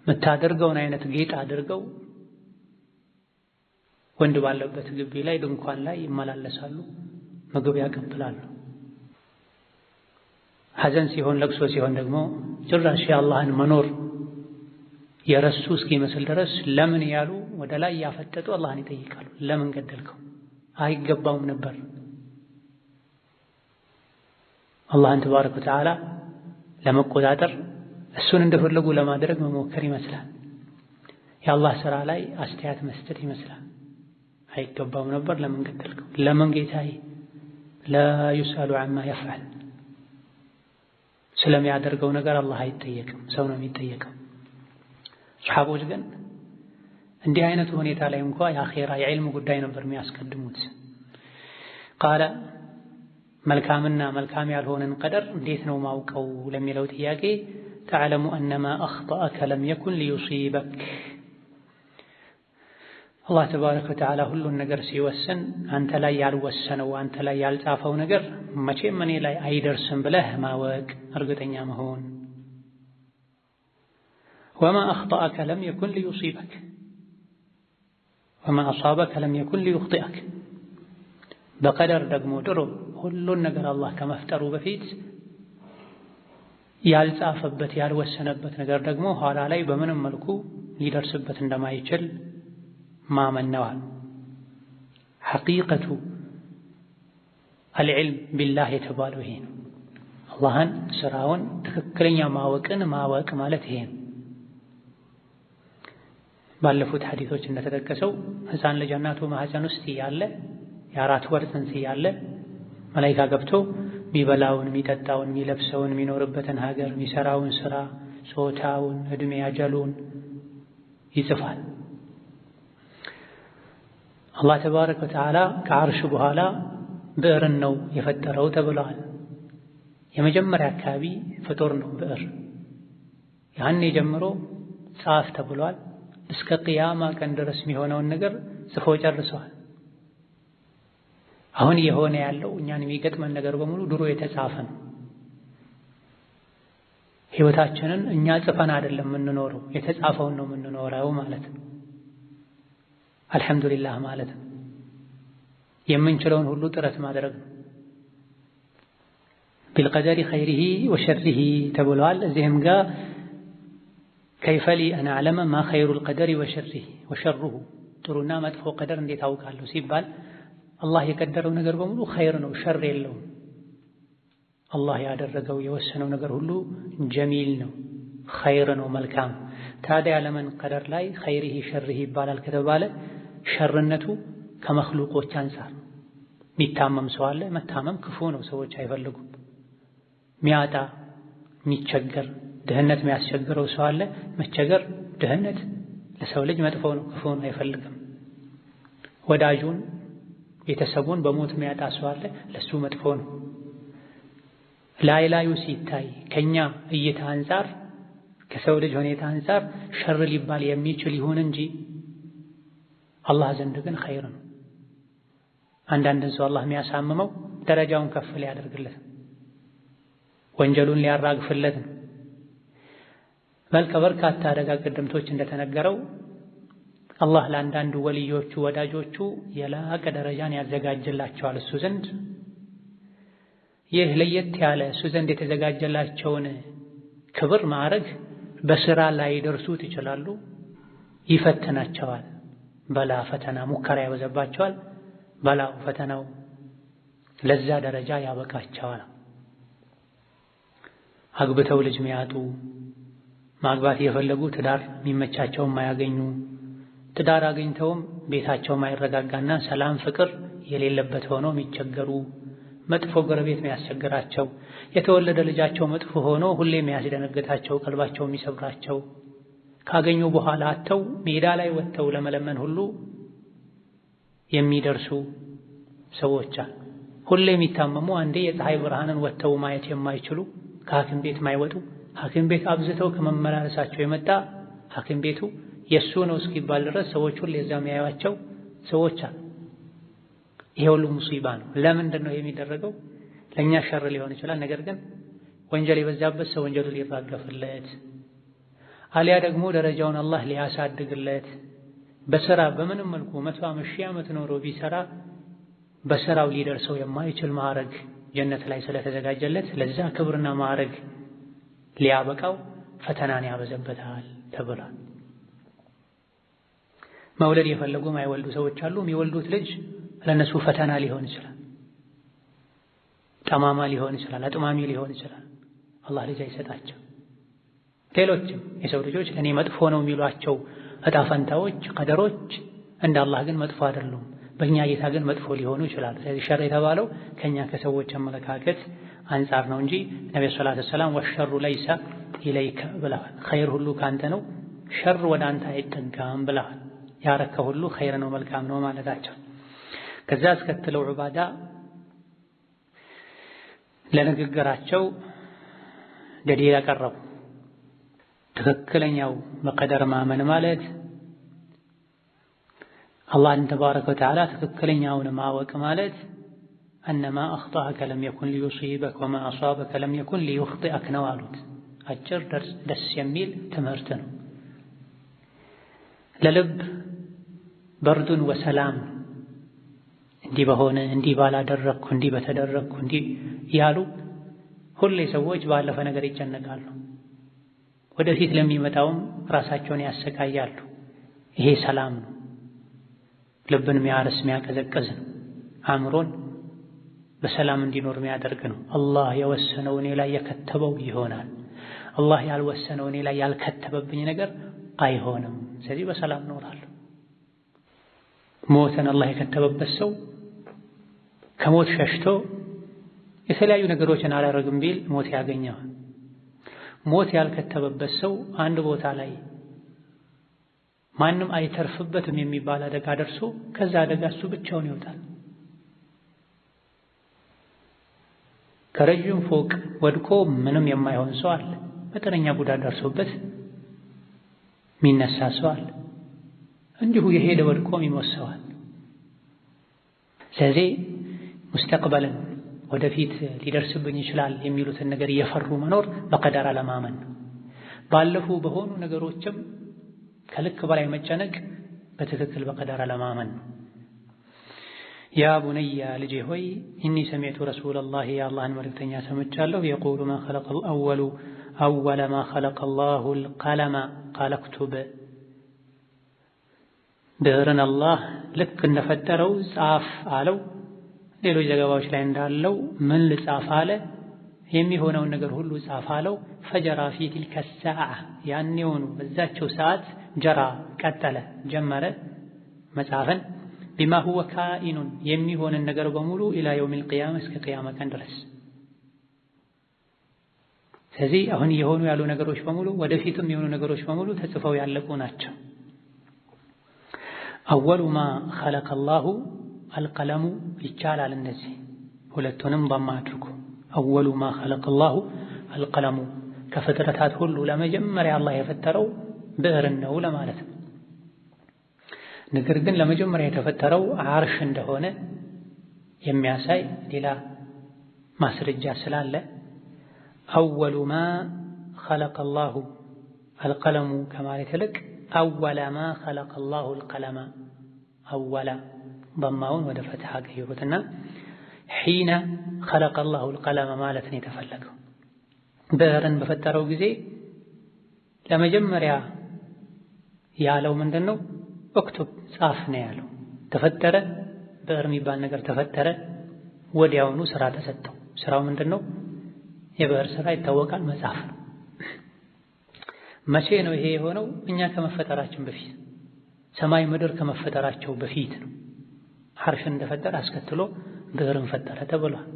Speaker 1: የምታደርገውን አይነት ጌጥ አድርገው ወንድ ባለበት ግቢ ላይ ድንኳን ላይ ይመላለሳሉ፣ ምግብ ያቀብላሉ። ሐዘን ሲሆን ለቅሶ ሲሆን ደግሞ ጭራሽ የአላህን መኖር የረሱ እስኪመስል ድረስ ለምን ያሉ ወደ ላይ ያፈጠጡ አላህን ይጠይቃሉ። ለምን ገደልከው? አይገባውም ነበር። አላህን ተባረከ ወተዓላ ለመቆጣጠር እሱን እንደፈለጉ ለማድረግ መሞከር ይመስላል። የአላህ ሥራ ላይ አስተያየት መስጠት ይመስላል። አይገባውም ነበር፣ ለምን ገደልከው? ለምን ጌታዬ ላ ዩስአሉ ዐማ የፍዐል ስለሚያደርገው ነገር አላህ አይጠየቅም፣ ሰው ነው የሚጠየቀው። ሱሐቦች ግን እንዲህ አይነቱ ሁኔታ ላይ እንኳ የአኼራ የዕልም ጉዳይ ነበር የሚያስቀድሙት። ቃለ መልካምና መልካም ያልሆነን ቀደር እንዴት ነው ማውቀው ለሚለው ጥያቄ ተዕለሙ አነማ አኽጠአከ ለም የኩን ሊዩሲበክ። አላህ ተባረከ ወተዓላ ሁሉን ነገር ሲወስን አንተ ላይ ያልወሰነው አንተ ላይ ያልጻፈው ነገር መቼም እኔ ላይ አይደርስም ብለህ ማወቅ፣ እርግጠኛ መሆን። ወማ አኽጠአከ ለም የኩን ሊዩሲበክ ወማ አሳበከ ለም የኩን ሊዩኽጢአክ። በቀደር ደግሞ ድሮ ሁሉን ነገር አላህ ከመፍጠሩ በፊት ያልጻፈበት ያልወሰነበት ነገር ደግሞ ኋላ ላይ በምንም መልኩ ሊደርስበት እንደማይችል ማመን ነው። ሐቂቀቱ አልዕልም ቢላህ የተባለው ይሄ ነው። አላህን ስራውን ትክክለኛ ማወቅን ማወቅ ማለት ይሄ ነው። ባለፉት ሐዲሶች እንደተጠቀሰው ሕፃን ልጅ እናቱ ማህፀን ውስጥ እያለ የ4 ወር ጽንስ እያለ መላኢካ ገብቶ የሚበላውን፣ የሚጠጣውን፣ የሚለብሰውን፣ የሚኖርበትን ሀገር፣ የሚሰራውን ስራ፣ ጾታውን፣ እድሜ፣ አጀሉን ይጽፋል። አላህ ተባረከ ወተዓላ ከዓርሽ በኋላ ብዕርን ነው የፈጠረው ተብለዋል። የመጀመሪያ አካባቢ ፍጡር ነው ብዕር። ያኔ ጀምሮ ጻፍ ተብሏል። እስከ ቅያማ ቀን ድረስ የሚሆነውን ነገር ጽፎ ጨርሰዋል። አሁን የሆነ ያለው እኛን የሚገጥመን ነገር በሙሉ ድሮ የተጻፈ ነው። ህይወታችንን እኛ ጽፈን አይደለም የምንኖረው፣ የተጻፈውን ነው የምንኖረው ማለት ነው። አልሐምዱሊላህ ማለት ነው። የምንችለውን ሁሉ ጥረት ማድረግ ነው። ቢልቀደሪ ኸይሪሂ ወሸሪሂ ተብሏል። እዚህም ጋር ከይፈ ሊ አን አዕለመ ማ ኸይሩል ቀደሪ ወሸሩሁ፣ ጥሩና መጥፎ ቀደር እንዴት አውቃለሁ ሲባል አላህ የቀደረው ነገር በሙሉ ኸይር ነው፣ ሸር የለውም። አላህ ያደረገው የወሰነው ነገር ሁሉ ጀሚል ነው፣ ኸይር ነው፣ መልካም። ታዲያ ለምን ቀደር ላይ ኸይሪሂ ሸሪሂ ይባላል ከተባለ ሸርነቱ ከመኽሉቆች አንፃር የሚታመም ሰው አለ። መታመም ክፉ ነው፣ ሰዎች አይፈልጉም። ሚያጣ የሚቸገር ድህነት የሚያስቸግረው ሰው አለ። መቸገር ድህነት ለሰው ልጅ መጥፎ ነው፣ ክፉ ነው፣ አይፈልግም። ወዳጁን ቤተሰቡን በሞት የሚያጣ ሰው አለ፣ ለሱ መጥፎ ነው። ላዩ ሲታይ ከኛ እይታ አንፃር ከሰው ልጅ ሁኔታ አንፃር ሸር ሊባል የሚችል ይሁን እንጂ አላህ ዘንድ ግን ኸይር ነው። አንዳንድን ሰው አላህ የሚያሳምመው ደረጃውን ከፍ ሊያደርግለት፣ ወንጀሉን ሊያራግፍለት ነው። በርካታ አደጋ ቀደምቶች እንደተነገረው አላህ ለአንዳንዱ ወልዮቹ ወዳጆቹ የላቀ ደረጃን ያዘጋጅላቸዋል እሱ ዘንድ። ይህ ለየት ያለ እሱ ዘንድ የተዘጋጀላቸውን ክብር ማዕረግ በስራ ላይ ደርሱት ይችላሉ፣ ይፈትናቸዋል። በላ ፈተና ሙከራ ያበዛባቸዋል። በላው ፈተናው ለዛ ደረጃ ያበቃቸዋል። አግብተው ልጅ ሚያጡ፣ ማግባት የፈለጉ ትዳር የሚመቻቸው ማያገኙ፣ ትዳር አግኝተውም ቤታቸው ማይረጋጋና ሰላም ፍቅር የሌለበት ሆነው የሚቸገሩ፣ መጥፎ ጎረቤት የሚያስቸግራቸው፣ የተወለደ ልጃቸው መጥፎ ሆኖ ሁሌ የሚያስደነግጣቸው፣ ቀልባቸው የሚሰብራቸው፣ ካገኙ በኋላ አጥተው ሜዳ ላይ ወጥተው ለመለመን ሁሉ የሚደርሱ ሰዎች አሉ። ሁሌ የሚታመሙ፣ አንዴ የፀሐይ ብርሃንን ወጥተው ማየት የማይችሉ፣ ከሐኪም ቤት ማይወጡ፣ ሐኪም ቤት አብዝተው ከመመላለሳቸው የመጣ ሐኪም ቤቱ የሱ ነው እስኪባል ድረስ ሰዎች ሁሌ እዛ የሚያዩዋቸው ሰዎች አሉ። ይሄ ሁሉ ሙሲባ ነው። ለምንድን ነው የሚደረገው? ለእኛ ሸር ሊሆን ይችላል። ነገር ግን ወንጀል የበዛበት ሰው ወንጀሉ ሊራገፍለት፣ አሊያ ደግሞ ደረጃውን አላህ ሊያሳድግለት፣ በስራ በምንም መልኩ 100 ዓመት 1000 ዓመት ኖሮ ቢሰራ በስራው ሊደርሰው የማይችል ማዕረግ ጀነት ላይ ስለተዘጋጀለት ለዛ ክብርና ማዕረግ ሊያበቃው ፈተናን ያበዛበታል ተብሏል። መውለድ የፈለጉ ማይወልዱ ሰዎች አሉ። የሚወልዱት ልጅ ለነሱ ፈተና ሊሆን ይችላል። ጠማማ ሊሆን ይችላል፣ አጥማሚ ሊሆን ይችላል። አላህ ልጅ አይሰጣቸው። ሌሎችም የሰው ልጆች ለኔ መጥፎ ነው የሚሏቸው እጣ ፈንታዎች፣ ቀደሮች እንደ አላህ ግን መጥፎ አይደሉም። በእኛ እይታ ግን መጥፎ ሊሆኑ ይችላሉ። ስለዚህ ሸር የተባለው ከኛ ከሰዎች አመለካከት አንጻር ነው እንጂ ነብዩ ሰለላሁ ዐለይሂ ወሰለም ወሸሩ ለይሰ ኢለይከ ብለዋል። ኸይር ሁሉ ካንተ ነው፣ ሸር ወደ አንተ አይጠጋም ብለዋል። ያረከው ሁሉ ኸይር ነው መልካም ነው ማለታቸው። ከዛ አስከትለው ዑባዳ ለንግግራቸው ደሊል ያቀረቡ ትክክለኛው በቀደር ማመን ማለት አላህን ተባረከ ወተዓላ ትክክለኛውን ማወቅ ማለት አነማ አኽጣአከ ለም የኩን ሊዩሲበከ ወማ አሷበከ ለም የኩን ሊዩኽጢአከ ነው አሉት። አጭር ደስ የሚል ትምህርት ነው። ለልብ በርዱን ወሰላም እንዲህ በሆነ እንዲህ ባላደረግኩ እንዲህ በተደረግኩ እንዲህ ያሉ ሁሌ ሰዎች ባለፈ ነገር ይጨነቃሉ። ወደፊት ለሚመጣውም ራሳቸውን ያሰቃያሉ። ይሄ ሰላም ነው። ልብን የሚያርስ የሚያቀዘቅዝ ነው። አእምሮን በሰላም እንዲኖር የሚያደርግ ነው። አላህ የወሰነው እኔ ላይ የከተበው ይሆናል። አላህ ያልወሰነው እኔ ላይ ያልከተበብኝ ነገር አይሆንም። ስለዚህ በሰላም እኖራለሁ። ሞትን አላህ የከተበበት ሰው ከሞት ሸሽቶ የተለያዩ ነገሮችን አላደርግም ቢል ሞት ያገኘዋል። ሞት ያልከተበበት ሰው አንድ ቦታ ላይ ማንም አይተርፍበትም የሚባል አደጋ ደርሶ ከዛ አደጋ እሱ ብቻውን ይወጣል። ከረጅም ፎቅ ወድቆ ምንም የማይሆን ሰው አለ። መጠነኛ ጉዳት ደርሶበት የሚነሳ ሰው አለ። እንዲሁ የሄደ ወድቆ የሚሞት ሰው አለ። ስለዚህ ሙስተቅበልን ወደፊት ሊደርስብኝ ይችላል የሚሉትን ነገር እየፈሩ መኖር በቀደር አለማመን ነው። ባለፉ በሆኑ ነገሮችም ከልክ በላይ መጨነቅ በትክክል በቀደር አለማመን ነው። ያ ቡነያ ልጄ ሆይ ኢኒ ሰሚዕቱ ረሱለላሂ የአላህን መልእክተኛ ሰምቻለሁ የቁሉ ማ ኸለቀል አወለ ማ ኸለቀ አላሁል ቀለመ ቃለ እክቱብ ብዕርን አላህ ልክ እንደፈጠረው ጻፍ አለው። ሌሎች ዘገባዎች ላይ እንዳለው ምን ልጻፍ አለ? የሚሆነውን ነገር ሁሉ ጻፍ አለው። ፈጀራ ፊ ቲልከ ሰዓ ያኔውኑ በዛቸው ሰዓት ጀራ ቀጠለ ጀመረ መጻፍን ቢማ ሁወ ካኢኑን የሚሆንን ነገር በሙሉ ኢላ የውሚል ቂያማ እስከ ቂያማ ቀን ድረስ። ስለዚህ አሁን የሆኑ ያሉ ነገሮች በሙሉ ወደፊትም የሆኑ ነገሮች በሙሉ ተጽፈው ያለቁ ናቸው። አወሉ ማ ኸለቀ አላሁ አልቀለሙ ይቻላል። እንደዚህ ሁለቱንም ضم አድርጉ። አወሉ ማ ኸለቀ አላሁ አልቀለሙ ከፍጥረታት ሁሉ ለመጀመሪያ አላህ የፈጠረው ብዕርን ነው ለማለት ነው። ነገር ግን ለመጀመሪያ የተፈጠረው ዓርሽ እንደሆነ የሚያሳይ ሌላ ማስረጃ ስላለ አወሉ ማ ኸለቀ አላሁ አልቀለሙ ከማለት ይልቅ አወለ ማ ኸለቀ አላሁ አልቀለመ አወለ ضማውን ወደ ፈትሐ ቀይሩትና ሒነ ኸለቀ አላሁ አልቀለመ ማለት ነው የተፈለገው። ብዕርን በፈጠረው ጊዜ ለመጀመሪያ ያለው ምንድነው? እክቱብ ጻፍ ነው ያለው። ተፈጠረ ብዕር የሚባል ነገር ተፈጠረ። ወዲያውኑ ስራ ተሰጠው። ስራው ምንድነው? የብዕር ስራ ይታወቃል፣ መጻፍ ነው። መቼ ነው ይሄ የሆነው? እኛ ከመፈጠራችን በፊት ሰማይ ምድር ከመፈጠራቸው በፊት ነው። ሐርሽን እንደፈጠረ አስከትሎ ብዕርን ፈጠረ ተብሏል።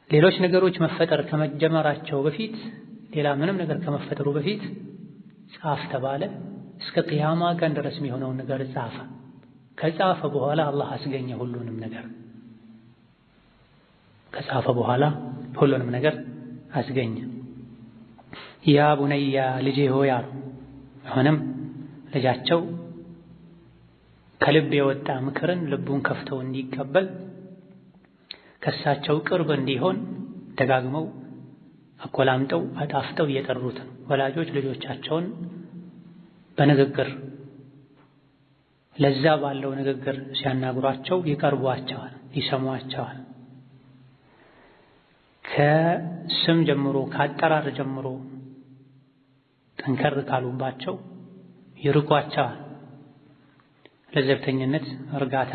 Speaker 1: ሌሎች ነገሮች መፈጠር ከመጀመራቸው በፊት ሌላ ምንም ነገር ከመፈጠሩ በፊት ጻፍ ተባለ። እስከ ቂያማ ቀን ድረስ የሚሆነውን ነገር ጻፈ። ከጻፈ በኋላ አላህ አስገኘ ሁሉንም ነገር። ከጻፈ በኋላ ሁሉንም ነገር አስገኘ። ያ ቡነያ ልጄ ሆይ አሉ። አሁንም ልጃቸው ከልብ የወጣ ምክርን ልቡን ከፍተው እንዲቀበል ከሳቸው ቅርብ እንዲሆን ደጋግመው አቆላምጠው አጣፍጠው እየጠሩት ነው። ወላጆች ልጆቻቸውን በንግግር ለዛ ባለው ንግግር ሲያናግሯቸው ይቀርቧቸዋል፣ ይሰሟቸዋል። ከስም ጀምሮ ከአጠራር ጀምሮ ጠንከር ካሉባቸው ይርቋቸዋል። ለዘብተኝነት እርጋታ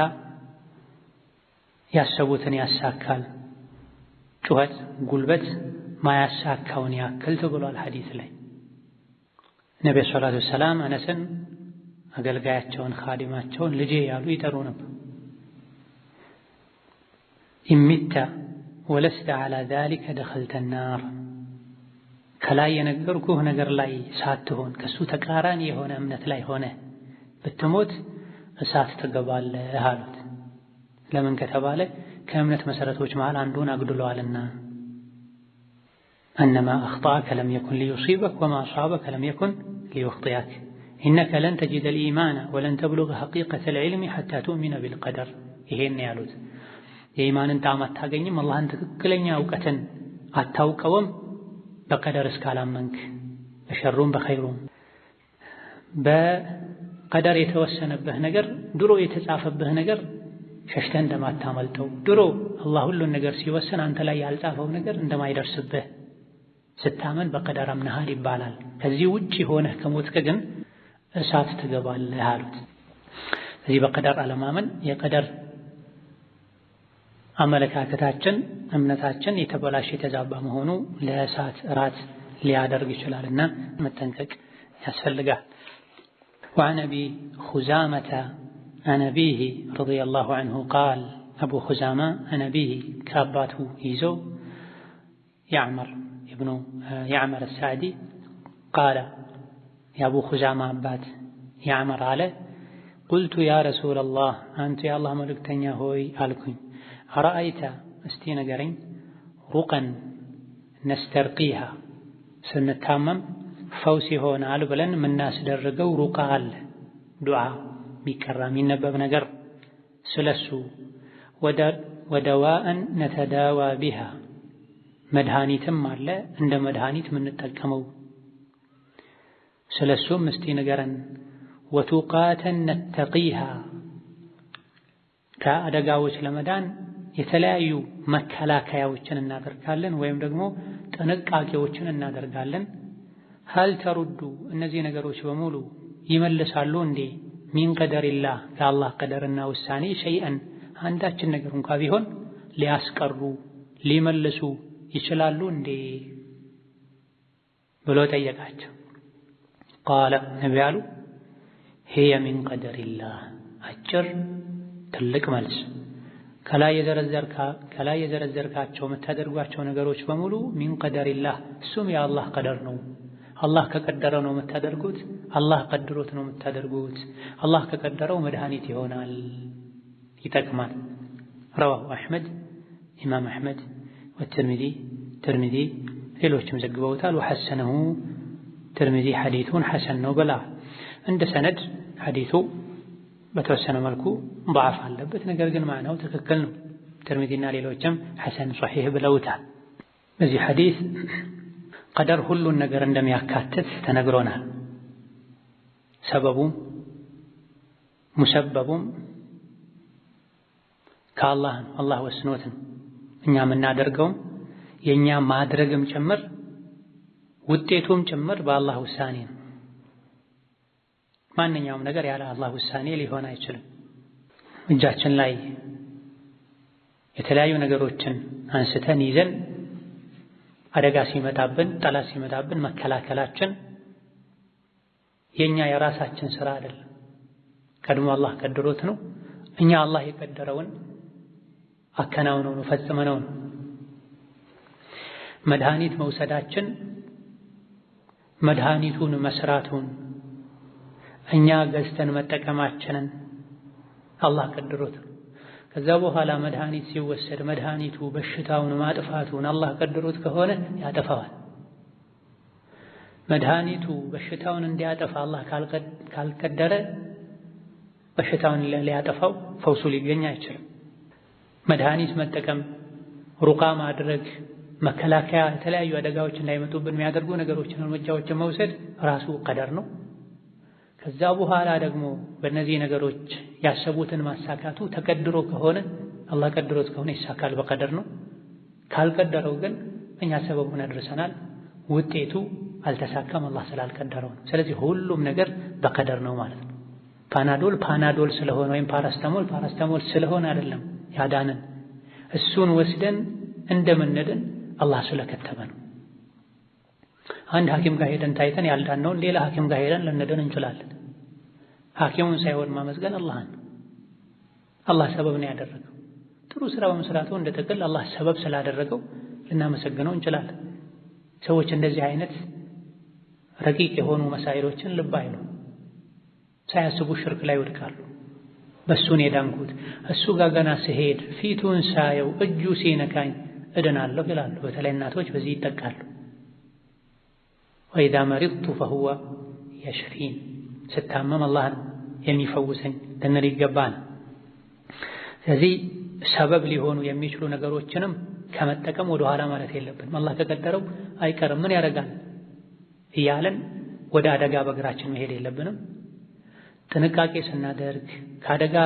Speaker 1: ያሰቡትን ያሳካል። ጩኸት ጉልበት ማያሳካውን ያክል ተብሏል ሐዲስ ላይ። ነብዩ ሰለላሁ ዐለይሂ ወሰለም አነስን አገልጋያቸውን ኻዲማቸውን ልጄ ያሉ ይጠሩ ነበር። ኢሚታ ወለስተ ዐላ ዛሊከ ደኸልተ ናር ከላይ የነገርኩህ ነገር ላይ ሳትሆን ከሱ ተቃራኒ የሆነ እምነት ላይ ሆነ ብትሞት እሳት ትገባለህ አሉት። ለምን ከተባለ ከእምነት መሰረቶች መሃል አንዱን አግድለዋልና። أنما أخطأك لم يكن ليصيبك وما أصابك لم يكن ليخطئك إنك لن تجد الإيمان ولن تبلغ حقيقة العلم حتى تؤمن بالقدر ይሄን ያሉት የኢማንን ጣዕም አታገኝም አላህን ትክክለኛ እውቀትን አታውቀውም በቀደር እስካላመንክ በሸሩም በኸይሩም በቀደር የተወሰነብህ ነገር ድሮ የተጻፈብህ ነገር ሸሽተህ እንደማታመልጠው ድሮ አላህ ሁሉን ነገር ሲወስን አንተ ላይ ያልጻፈው ነገር እንደማይደርስብህ ስታመን በቀደር አምነሃል ይባላል። ከዚህ ውጪ ሆነህ ከሞትክ ግን እሳት ትገባለህ አሉት። ስለዚህ በቀደር አለማመን የቀደር አመለካከታችን እምነታችን የተበላሸ የተዛባ መሆኑ ለእሳት እራት ሊያደርግ ይችላልና መጠንቀቅ ያስፈልጋል። وعن أبي خزامة عن أبيه رضي الله عنه قال أبو خزامة عن أبيه كاباته يزو يعمر السعدي قال يا أبو خزامة أبات يعمر عليه قلت يا رسول الله أنت يا الله ملكتني هوي ألكن أرأيت استين قرين رقا نسترقيها سنتامم فوسي هون على بلن من الناس درقوا رقال دعاء بكرام ينبب نقر سلسو ودواء نتداوى بها مدهانيتم على عند مدهانيت من التلكمو سلسو مستين قرن وتقاتا نتقيها كأدقاوش لمدان የተለያዩ መከላከያዎችን እናደርጋለን ወይም ደግሞ ጥንቃቄዎችን እናደርጋለን። هل ተሩዱ እነዚህ ነገሮች በሙሉ ይመልሳሉ እንዴ ሚን ቀደሪላህ ከአላህ ቀደርና ውሳኔ ሸይአን አንዳችን ነገር እንኳን ቢሆን ሊያስቀሩ ሊመልሱ ይችላሉ እንዴ ብሎ ጠየቃቸው። قال ነብያሉ هي من ቀደሪላህ አጭር ትልቅ መልስ ከላይ የዘረዘርካቸው የምታደርጓቸው ነገሮች በሙሉ ሚን ቀደሪላህ እሱም የአላህ ቀደር ነው። አላህ ከቀደረው ነው የምታደርጉት፣ አላህ ቀድሮት ነው የምታደርጉት። አላህ ከቀደረው መድኃኒት ይሆናል፣ ይጠቅማል። ረዋሁ አሕመድ ኢማም አሕመድ ወትርሚዚ ሌሎችም ዘግበውታል። ወሐሰነሁ ትርሚዚ ሐዲሱን ሐሰን ነው ብላ እንደ ሰነድ ሐዲሱ በተወሰነ መልኩ ضعፍ አለበት፣ ነገር ግን ማዕናው ትክክል ነው። ትርሚዚና ሌሎችም ሐሰን ሷሂህ ብለውታል። በዚህ ሐዲስ ቀደር ሁሉን ነገር እንደሚያካትት ተነግሮናል። ሰበቡም ሙሰበቡም ከአላህ ነው፣ አላህ ወስኖት ነው። እኛ የምናደርገውም የእኛ ማድረግም ጭምር ውጤቱም ጭምር በአላህ ውሳኔ ነው። ማንኛውም ነገር ያለ አላህ ውሳኔ ሊሆን አይችልም። እጃችን ላይ የተለያዩ ነገሮችን አንስተን ይዘን አደጋ ሲመጣብን ጠላት ሲመጣብን መከላከላችን የኛ የራሳችን ስራ አይደለም፣ ቀድሞ አላህ ቀድሮት ነው። እኛ አላህ የቀደረውን አከናውነው ነው ፈጽመነው ነው። መድኃኒት መውሰዳችን መድኃኒቱን መስራቱን እኛ ገዝተን መጠቀማችንን አላህ ቀድሮት ነው። ከዛ በኋላ መድኃኒት ሲወሰድ መድኃኒቱ በሽታውን ማጥፋቱን አላህ ቀድሮት ከሆነ ያጠፋዋል። መድኃኒቱ በሽታውን እንዲያጠፋ አላህ ካልቀደረ በሽታውን ሊያጠፋው ፈውሱ ሊገኝ አይችልም። መድኃኒት መጠቀም፣ ሩቃ ማድረግ፣ መከላከያ የተለያዩ አደጋዎች እንዳይመጡብን የሚያደርጉ ነገሮችን እርምጃዎችን መውሰድ ራሱ ቀደር ነው። ከዛ በኋላ ደግሞ በእነዚህ ነገሮች ያሰቡትን ማሳካቱ ተቀድሮ ከሆነ አላህ ቀድሮት ከሆነ ይሳካል፣ በቀደር ነው። ካልቀደረው ግን እኛ ሰበቡን አድርሰናል፣ ውጤቱ አልተሳካም፣ አላህ ስላልቀደረው ነው። ስለዚህ ሁሉም ነገር በቀደር ነው ማለት ነው። ፓናዶል ስለሆነ ወይም ፓራስታሞል ስለሆነ አይደለም ያዳነን፣ እሱን ወስደን እንደምንድን አላህ ስለከተበ ነው። አንድ ሐኪም ጋር ሄደን ታይተን ያልዳነውን ሌላ ሐኪም ጋር ሄደን ልንድን እንችላለን። ሐኪሙን ሳይሆን ማመስገን አላህን። አላህ ሰበብ ነው ያደረገው። ጥሩ ስራ በመስራቱ እንደ ጥቅል አላህ ሰበብ ስላደረገው ልናመሰግነው እንችላለን። ሰዎች እንደዚህ አይነት ረቂቅ የሆኑ መሳኢሎችን ልብ አይሉ ሳያስቡ ሽርክ ላይ ይወድቃሉ። በሱን የዳንኩት እሱ ጋር ገና ስሄድ ፊቱን ሳየው እጁ ሲነካኝ እድናለሁ ይላሉ። በተለይ እናቶች በዚህ ይጠቃሉ። ወኢዛ መሪድቱ ፈሁወ የሽፊን፣ ስታመም አላህ ነው የሚፈውሰኝ ልንል ይገባል። ስለዚህ ሰበብ ሊሆኑ የሚችሉ ነገሮችንም ከመጠቀም ወደ ኋላ ማለት የለብንም። አላህ ከቀደረው አይቀርም ምን ያደርጋል እያለን ወደ አደጋ በእግራችን መሄድ የለብንም። ጥንቃቄ ስናደርግ ከአደጋ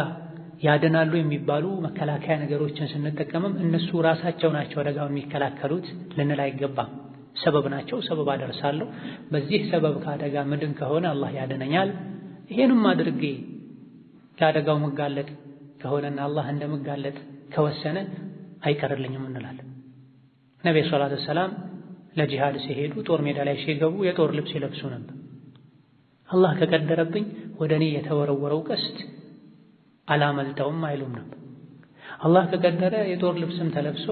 Speaker 1: ያድናሉ የሚባሉ መከላከያ ነገሮችን ስንጠቀምም እነሱ ራሳቸው ናቸው አደጋውን የሚከላከሉት ልንል አይገባም። ሰበብ ናቸው፣ ሰበብ አደርሳለሁ፣ በዚህ ሰበብ ከአደጋ ምድን ከሆነ አላህ ያድነኛል። ይሄንም አድርጌ ለአደጋው መጋለጥ ከሆነና አላህ እንደመጋለጥ ከወሰነ አይቀርልኝም እንላለን። ነብዩ ሰለላሁ ዐለይሂ ወሰለም ለጂሃድ ሲሄዱ ጦር ሜዳ ላይ ሲገቡ የጦር ልብስ ይለብሱ ነበር። አላህ ከቀደረብኝ ወደ እኔ የተወረወረው ቀስት አላመልጠውም አይሉም ነበር። አላህ ከቀደረ የጦር ልብስም ተለብሶ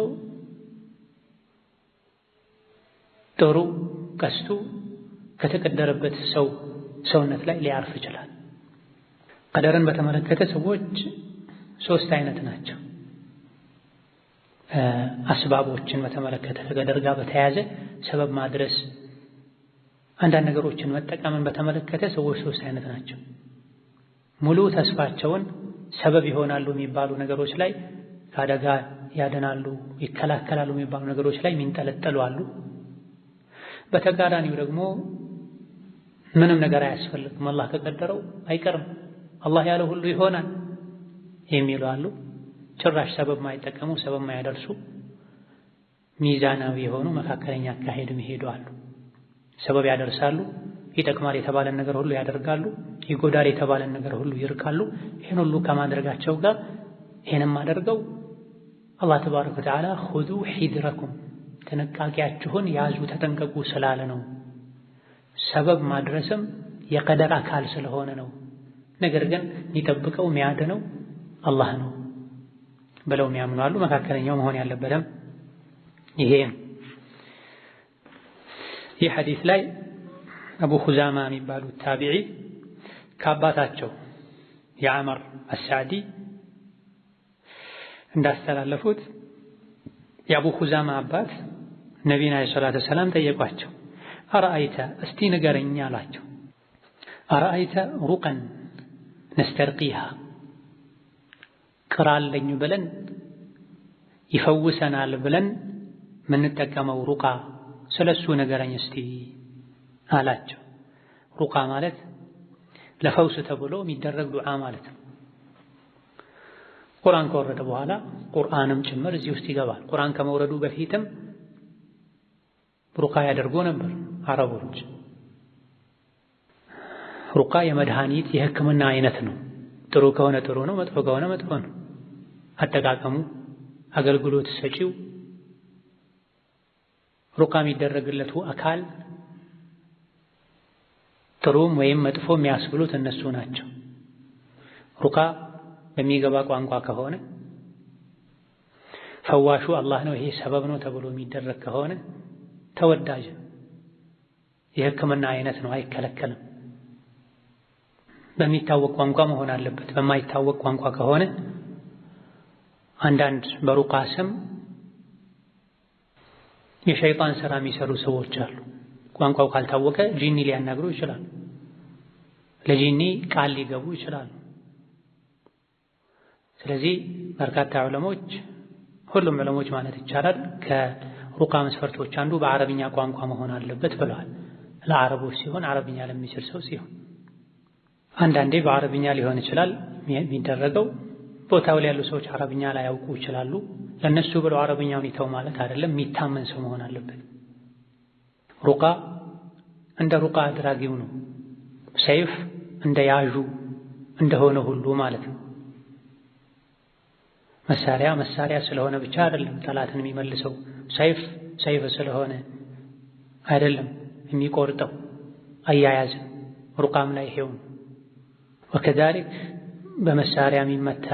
Speaker 1: ጦሩ ቀስቱ ከተቀደረበት ሰውነት ላይ ሊያርፍ ይችላል። ቀደርን በተመለከተ ሰዎች ሶስት አይነት ናቸው። አስባቦችን በተመለከተ ከቀደር ጋር በተያያዘ ሰበብ ማድረስ አንዳንድ ነገሮችን መጠቀምን በተመለከተ ሰዎች ሶስት አይነት ናቸው። ሙሉ ተስፋቸውን ሰበብ ይሆናሉ የሚባሉ ነገሮች ላይ ከአደጋ ያድናሉ ይከላከላሉ የሚባሉ ነገሮች ላይ የሚንጠለጠሉ አሉ። በተቃራኒው ደግሞ ምንም ነገር አያስፈልግም፣ አላህ ከቀደረው አይቀርም፣ አላህ ያለው ሁሉ ይሆናል የሚሉ አሉ። ጭራሽ ሰበብ ማይጠቀሙ ሰበብ ማያደርሱ ሚዛናዊ የሆኑ መካከለኛ አካሄድ የሚሄዱ አሉ። ሰበብ ያደርሳሉ፣ ይጠቅማል የተባለን ነገር ሁሉ ያደርጋሉ፣ ይጎዳል የተባለን ነገር ሁሉ ይርቃሉ። ይህን ሁሉ ከማድረጋቸው ጋር ይህንም አደርገው አላህ ተባረከ ወተዓላ ኹዙ ሒድረኩም ጥንቃቄያችሁን ያዙ ተጠንቀቁ ስላለ ነው። ሰበብ ማድረስም የቀደር አካል ስለሆነ ነው። ነገር ግን የሚጠብቀው የሚያድነው አላህ ነው ብለው የሚያምኑ አሉ። መካከለኛው መሆን ያለበትም ይሄ ነው። ይህ ሐዲስ ላይ አቡ ኹዛማ የሚባሉት ታቢዒ ከአባታቸው የዐመር አስሳዕዲ እንዳስተላለፉት የአቡ ኹዛማ አባት ነቢዩን ዓለይሂ ሰላቱ ወሰላም ጠየቋቸው። አረአይተ እስቲ ንገረኝ አላቸው። አረአይተ ሩቀን ነስተርቂሃ ቅራለኝ ብለን ይፈውሰናል ብለን ምንጠቀመው ሩቃ ስለሱ ንገረኝ እስቲ አላቸው። ሩቃ ማለት ለፈውስ ተብሎ የሚደረግ ዱዓ ማለት ነው። ቁርአን ከወረደ በኋላ ቁርአንም ጭምር እዚህ ውስጥ ይገባል። ቁርአን ከመውረዱ በፊትም ሩቃ ያደርጉ ነበር አረቦች። ሩቃ የመድኃኒት የሕክምና አይነት ነው። ጥሩ ከሆነ ጥሩ ነው፣ መጥፎ ከሆነ መጥፎ ነው። አጠቃቀሙ፣ አገልግሎት ሰጪው፣ ሩቃ የሚደረግለቱ አካል ጥሩም ወይም መጥፎ የሚያስብሉት እነሱ ናቸው። ሩቃ በሚገባ ቋንቋ ከሆነ ፈዋሹ አላህ ነው፣ ይሄ ሰበብ ነው ተብሎ የሚደረግ ከሆነ ተወዳጅ የሕክምና አይነት ነው፣ አይከለከልም። በሚታወቅ ቋንቋ መሆን አለበት። በማይታወቅ ቋንቋ ከሆነ አንዳንድ በሩቃ ስም የሸይጣን ሥራ የሚሰሩ ሰዎች አሉ። ቋንቋው ካልታወቀ ጂኒ ሊያናግሩ ይችላሉ፣ ለጂኒ ቃል ሊገቡ ይችላሉ። ስለዚህ በርካታ ዑለሞች፣ ሁሉም ዑለሞች ማለት ይቻላል ከሩቃ መስፈርቶች አንዱ በአረብኛ ቋንቋ መሆን አለበት ብለዋል። ለአረቦች ሲሆን አረብኛ ለሚችል ሰው ሲሆን፣ አንዳንዴ በአረብኛ ሊሆን ይችላል የሚደረገው። ቦታው ላይ ያሉ ሰዎች አረብኛ ላያውቁ ይችላሉ። ለነሱ ብለው አረብኛውን ይተው ማለት አይደለም፣ የሚታመን ሰው መሆን አለበት። ሩቃ እንደ ሩቃ አድራጊው ነው። ሰይፍ እንደ ያዡ እንደሆነ ሁሉ ማለት ነው። መሳሪያ ስለሆነ ብቻ አይደለም ጠላትን የሚመልሰው። ሰይፍ ስለሆነ አይደለም የሚቆርጠው። አያያዝ ሩቃም ላይ ይሄው። ወከዛሊክ በመሳሪያ የሚመታ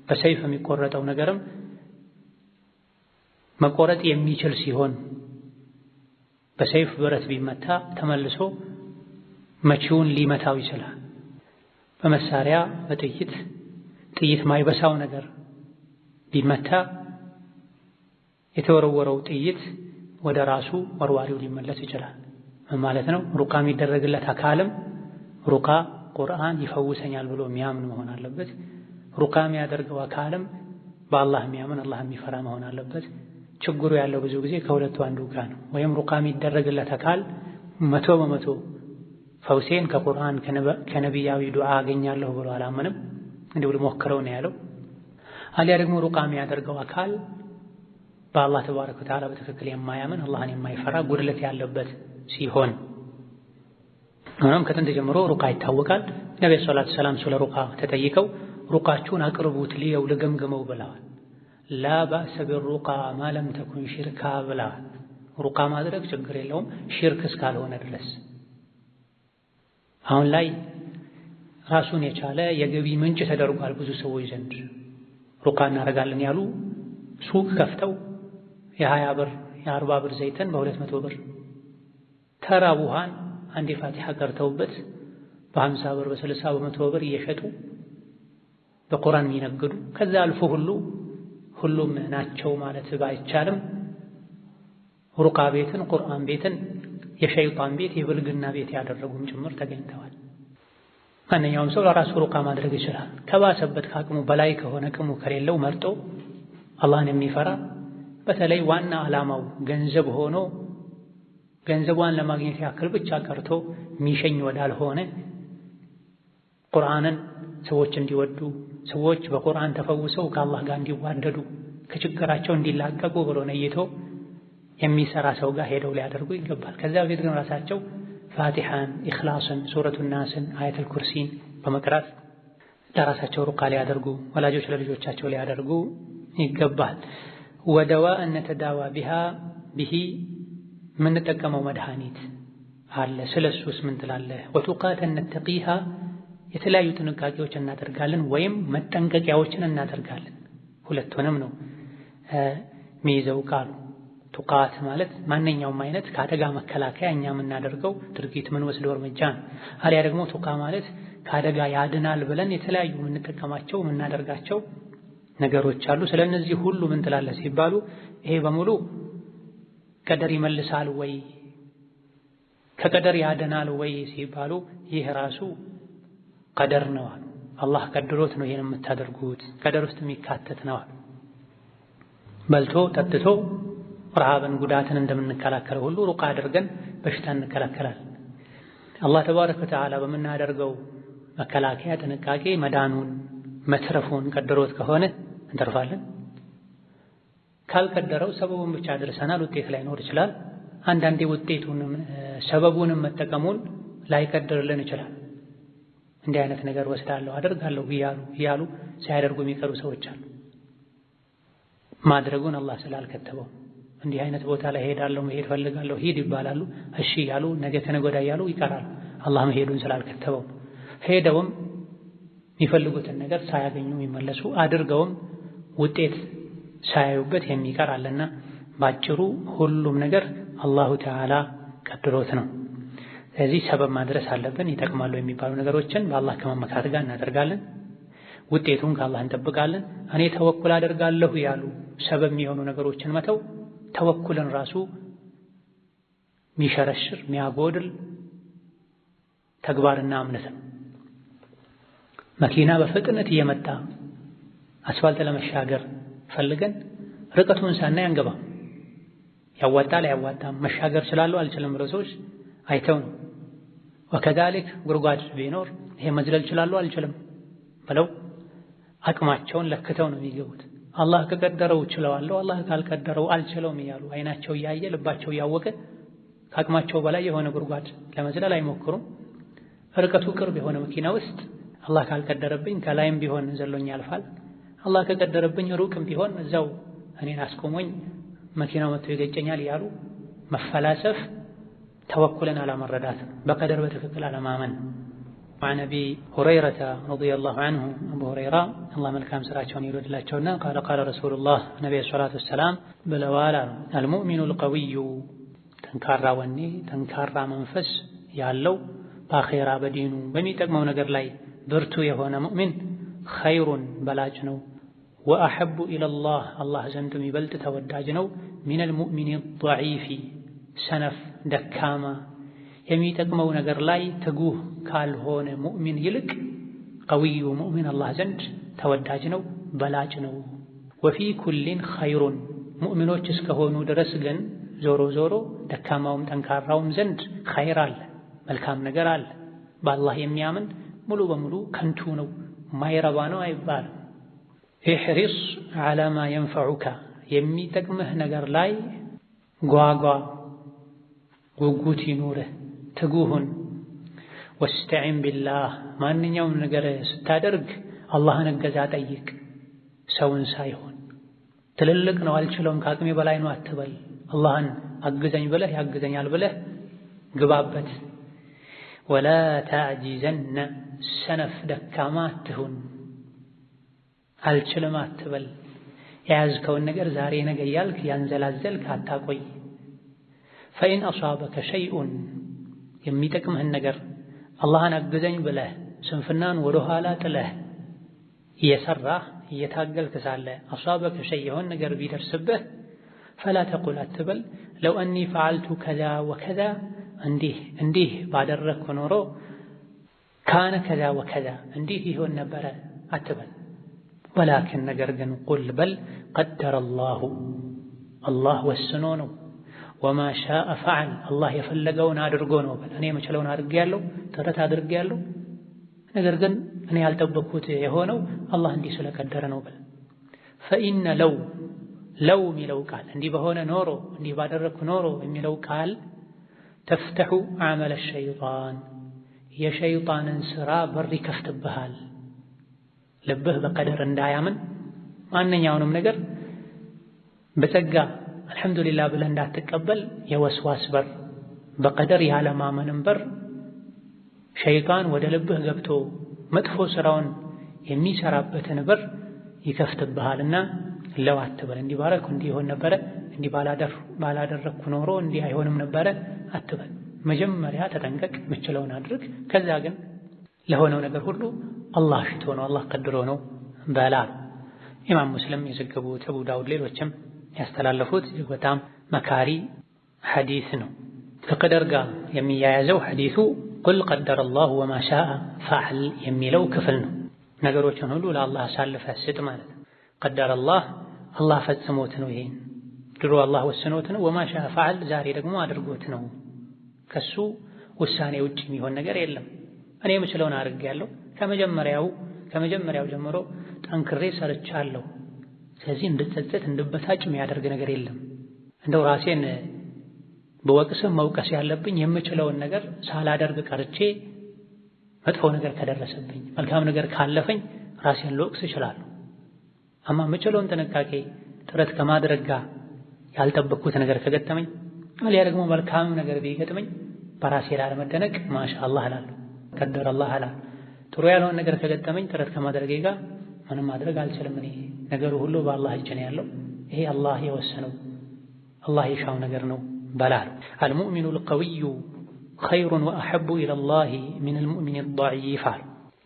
Speaker 1: በሰይፍ የሚቆረጠው ነገርም መቆረጥ የሚችል ሲሆን በሰይፍ ብረት ቢመታ ተመልሶ መቺውን ሊመታው ይችላል። በመሳሪያ በጥይት ማይበሳው ነገር ቢመታ የተወረወረው ጥይት ወደ ራሱ ወርዋሪው ሊመለስ ይችላል ማለት ነው። ሩቃ የሚደረግለት አካልም ሩቃ ቁርአን ይፈውሰኛል ብሎ የሚያምን መሆን አለበት። ሩቃ የሚያደርገው አካልም በአላህ የሚያምን አላህ የሚፈራ መሆን አለበት። ችግሩ ያለው ብዙ ጊዜ ከሁለቱ አንዱ ጋር ነው። ወይም ሩቃ የሚደረግለት አካል 100% ፈውሴን ከቁርአን ከነቢያዊ ዱዓ አገኛለሁ ብሎ አላመንም፣ እንዲሁ ልሞክረው ነው ያለው። አሊያ ደግሞ ሩቃ የሚያደርገው አካል በአላህ ተባረከ ወተዓላ በትክክል የማያምን አላህን የማይፈራ ጉድለት ያለበት ሲሆን ሆኖም ከጥንት ጀምሮ ሩቃ ይታወቃል። ነብዩ ሰለላሁ ዐለይሂ ወሰለም ስለ ሩቃ ተጠይቀው ሩቃችሁን አቅርቡት ልየው ልገምገመው ብለዋል። ላ ባእሰ ቢሩቃ ማ ለም ተኩን ሽርካ ብለዋል። ሩቃ ማድረግ ችግር የለውም ሽርክ እስካልሆነ ድረስ። አሁን ላይ ራሱን የቻለ የገቢ ምንጭ ተደርጓል ብዙ ሰዎች ዘንድ። ሩቃ እናደርጋለን ያሉ ሱቅ ከፍተው የ20 ብር የ40 ብር ዘይትን በ200 ብር ተራ ውሃን አንዴ ፋቲሃ ቀርተውበት በ50 ብር በ60 በ100 ብር እየሸጡ በቁርአን የሚነግዱ ከዛ አልፎ ሁሉም ናቸው ማለት ባይቻልም ሩቃ ቤትን ቁርአን ቤትን የሸይጣን ቤት የብልግና ቤት ያደረጉም ጭምር ተገኝተዋል። ማንኛውም ሰው ለራሱ ሩቃ ማድረግ ይችላል። ከባሰበት ከአቅሙ በላይ ከሆነ ቅሙ ከሌለው መርጦ አላህን የሚፈራ በተለይ ዋና ዓላማው ገንዘብ ሆኖ ገንዘቧን ለማግኘት ያክል ብቻ ቀርቶ ሚሸኝ ወዳልሆነ ቁርአንን ሰዎች እንዲወዱ ሰዎች በቁርአን ተፈውሰው ከአላህ ጋር እንዲዋደዱ ከችግራቸው እንዲላቀቁ ብሎ ነይቶ የሚሰራ ሰው ጋር ሄደው ሊያደርጉ ይገባል። ከዛ በፊት ግን ራሳቸው ፋቲሃን፣ ኢኽላስን፣ ሱረቱን ናስን፣ አያተል ኩርሲን በመቅራት ለራሳቸው ሩቃ ሊያደርጉ ወላጆች ለልጆቻቸው ሊያደርጉ ይገባል። ወደዋእ ነተዳዋ ቢሂ የምንጠቀመው መድኃኒት አለ። ስለሱስ ምን ትላለህ? ወቱቃተን ነተቂሃ የተለያዩ ጥንቃቄዎች እናደርጋለን ወይም መጠንቀቂያዎችን እናደርጋለን። ሁለቱንም ነው ሚይዘው ቃሉ። ቱቃት ማለት ማንኛውም አይነት ከአደጋ መከላከያ እኛ የምናደርገው ድርጊት ምን ወስደው እርምጃ ነው። አሊያ ደግሞ ቱቃ ማለት ከአደጋ ያድናል ብለን የተለያዩ የምንጠቀማቸው የምናደርጋቸው ነገሮች አሉ። ስለነዚህ ሁሉ ምን ትላለህ ሲባሉ ይሄ በሙሉ ቀደር ይመልሳል ወይ ከቀደር ያድናል ወይ ሲባሉ ይህ ራሱ ቀደር ነው አሉ። አላህ ቀድሮት ነው ይሄን የምታደርጉት፣ ቀደር ውስጥ የሚካተት ነው አሉ። በልቶ ጠጥቶ ረሃብን ጉዳትን እንደምንከላከለው ሁሉ ሩቃ አድርገን በሽታ እንከላከላለን። አላህ ተባረከ ወተዓላ በምናደርገው መከላከያ ጥንቃቄ መዳኑን መትረፉን ቀድሮት ከሆነ እንተርፋለን። ካልቀደረው ሰበቡን ብቻ አድርሰናል፣ ውጤት ላይኖር ይችላል። አንዳንዴ ውጤቱንም ሰበቡንም መጠቀሙን ላይቀድርልን ይችላል። እንዲህ አይነት ነገር ወስዳለሁ አደርጋለሁ እያሉ ሳያደርጉ የሚቀሩ ሰዎች አሉ። ማድረጉን አላህ ስላልከተበው እንዲህ አይነት ቦታ ላይ ሄዳለሁ መሄድ ፈልጋለሁ ሂድ ይባላሉ። እሺ ያሉ ነገ ከነገ ወዲያ ያሉ ይቀራሉ። አላህ መሄዱን ስላልከተበው ሄደውም የሚፈልጉትን ነገር ሳያገኙ የሚመለሱ አድርገውም ውጤት ሳያዩበት የሚቀር አለና ባጭሩ ሁሉም ነገር አላሁ ተዓላ ቀድሮት ነው። ስለዚህ ሰበብ ማድረስ አለብን። ይጠቅማሉ የሚባሉ ነገሮችን በአላህ ከመመካት ጋር እናደርጋለን። ውጤቱን ከአላህ እንጠብቃለን። እኔ ተወኩል አደርጋለሁ ያሉ ሰበብ የሚሆኑ ነገሮችን መተው ተወኩልን ራሱ ሚሸረሽር ሚያጎድል ተግባርና እምነት ነው። መኪና በፍጥነት እየመጣ አስፋልት ለመሻገር ፈልገን ርቀቱን ሳናይ አንገባም። ያዋጣል አያዋጣም መሻገር ስላለው አልችልም ብለው ሰዎች አይተው ነው። ወከዛሊክ ጉድጓድ ቢኖር ይሄ መዝለል እችላለሁ አልችልም ብለው አቅማቸውን ለክተው ነው የሚገቡት። አላህ ከቀደረው እችለዋለሁ አላህ ካልቀደረው አልችለውም እያሉ አይናቸው እያየ ልባቸው እያወቀ ከአቅማቸው በላይ የሆነ ጉድጓድ ለመዝለል አይሞክሩም። ርቀቱ ቅርብ የሆነ መኪና ውስጥ አላህ ካልቀደረብኝ ከላይም ቢሆን ዘሎኝ ያልፋል፣ አላህ ከቀደረብኝ ሩቅም ቢሆን እዛው እኔን አስቆሞኝ መኪናው መጥቶ ይገጨኛል እያሉ መፈላሰፍ ተወኩልን አለመረዳት፣ በቀደር በትክክል አለማመን። وعن أبي هريرة رضي الله عنه أبو هريرة الله ملكام سراچون يرد لچونا قال رسول الله نبي الصلاة والسلام بلوالا المؤمن القوي تنكارا وني تنكارا منفس ያለው በአኺራ በዲኑ በሚጠቅመው ነገር ላይ ብርቱ የሆነ ሙእሚን ኸይሩን በላጭ ነው ወአሐቡ ኢለላህ አላህ ዘንድ የሚበልጥ ተወዳጅ ነው ሚነል ሙእሚኒ ضعيف ሰነፍ ደካማ የሚጠቅመው ነገር ላይ ትጉህ ካልሆነ ሙእሚን ይልቅ ቀዊዩ ሙእሚን አላህ ዘንድ ተወዳጅ ነው በላጭ ነው ወፊ ኩሊን ኸይሩን ሙእሚኖች እስከሆኑ ድረስ ግን ዞሮ ዞሮ ደካማውም ጠንካራውም ዘንድ ኸይር አለ መልካም ነገር አለ በአላህ የሚያምን ሙሉ በሙሉ ከንቱ ነው ማይረባ ነው አይባልም ኢሕሪስ ዐላ ማ የንፈዑከ የሚጠቅምህ ነገር ላይ ጓጓ ጉጉት ይኑርህ ትጉሁን ወስተዒን ቢላህ ማንኛውም ነገር ስታደርግ አላህን እገዛ ጠይቅ ሰውን ሳይሆን ትልልቅ ነው አልችለውም ከአቅሜ በላይ ነው አትበል አላህን አግዘኝ ብለህ ያግዘኛል ብለህ ግባበት ወላ ተዕጂዘነ ሰነፍ ደካማ አትሁን አልችልም አትበል የያዝከውን ነገር ዛሬ ነገ እያልክ ያንዘላዘልክ አታቆይ ፈኢን አሷበከ ሸይኡን የሚጠቅምህን ነገር አላህን አግዘኝ ብለህ ስንፍናን ወደ ኋላ ጥለህ እየሰራህ እየታገልክ ሳለ አሷበከ ሸይ የሆን ነገር ቢደርስብህ ፈላ ተቁል አትበል ለው አኒ ፈዓልቱ ከዛ ወከዛ እንዲህ ባደረግኩ ኖሮ ካነ ከዛ ወከዛ እንዲህ ይሆን ነበረ አትበል ወላኪን ነገር ግን ቁል በል ቀደረ አላህ ወስኖ ነው ወማ ሻአ ፈዐል አላህ የፈለገውን አድርጎ ነው በል እኔ የምችለውን አድርጌያለሁ ጥረት አድርጌያለሁ ነገር ግን እኔ ያልጠበቅኩት የሆነው አላህ እንዲህ ስለቀደረ ነው በል ፈኢነ ለው የሚለው ቃል እንዲህ በሆነ ኖሮ እንዲህ ባደረግኩ ኖሮ የሚለው ቃል ተፍተሑ ዐመለ ሸይጣን የሸይጣንን ሥራ በር ይከፍትብሃል ልብህ በቀደር እንዳያምን ማንኛውንም ነገር በጸጋ አልሐምዱሊላህ ብለህ እንዳትቀበል የወስዋስ በር በቀደር ያለማመንም በር ሸይጣን ወደ ልብህ ገብቶ መጥፎ ሥራውን የሚሰራበትን በር ይከፍትብሃልና ለው አትበል እንዲህ ባረኩ እንዲህ ይሆን ነበረ እንዲህ ባላደረግኩ ኖሮ እንዲህ አይሆንም ነበረ አትበል መጀመሪያ ተጠንቀቅ ምችለውን አድርግ ከዛ ግን ለሆነው ነገር ሁሉ አላህ ሽቶ ነው አላህ ቀድሮ ነው በላ ኢማም ሙስሊም የዘገቡት አቡ ዳውድ ሌሎችም ያስተላለፉት በጣም መካሪ ሐዲስ ነው ከቀደር ጋር የሚያያዘው ሐዲሱ ቁል ቀደረ አላህ ወማ ሻአ ፈዐል የሚለው ክፍል ነው ነገሮችን ሁሉ ለአላህ አሳልፈህ ስጥ ማለት ነው ቀደረ አላህ ፈጽሞት ነው ይሄን ድሮ አላህ ወስኖት ነው ወማ ሻአ ፈዐል ዛሬ ደግሞ አድርጎት ነው ከሱ ውሳኔ ውጭ የሚሆን ነገር የለም እኔ የምችለውን አድርጌያለሁ ከመጀመሪያው ጀምሮ ጠንክሬ ሰርቻለሁ ስለዚህ እንድጸጸት እንድበሳጭ የሚያደርግ ነገር የለም እንደው ራሴን በወቅስም መውቀስ ያለብኝ የምችለውን ነገር ሳላደርግ ቀርቼ መጥፎ ነገር ከደረሰብኝ መልካም ነገር ካለፈኝ ራሴን ልወቅስ እችላለሁ አማ የምችለውን ጥንቃቄ ጥረት ከማድረግ ጋር ያልጠበቅኩት ነገር ከገጠመኝ አልያ ደግሞ መልካም ነገር ቢገጥመኝ በራሴ ላለመደነቅ ማሻአላህ እላለሁ ቀደረ አላህ አላ ጥሩ ያልሆነ ነገር ከገጠመኝ ጥረት ከማድረጌ ጋር ምንም ማድረግ አልችልም እኔ ነገሩ ሁሉ በአላህ እጅ ነው ያለው ይሄ አላህ የወሰነው አላህ የሻው ነገር ነው በላል አልሙእሚኑ አልቀዊዩ ኸይሩን ወአሐቡ ኢለላህ ሚነል ሙእሚኒ አልضعيف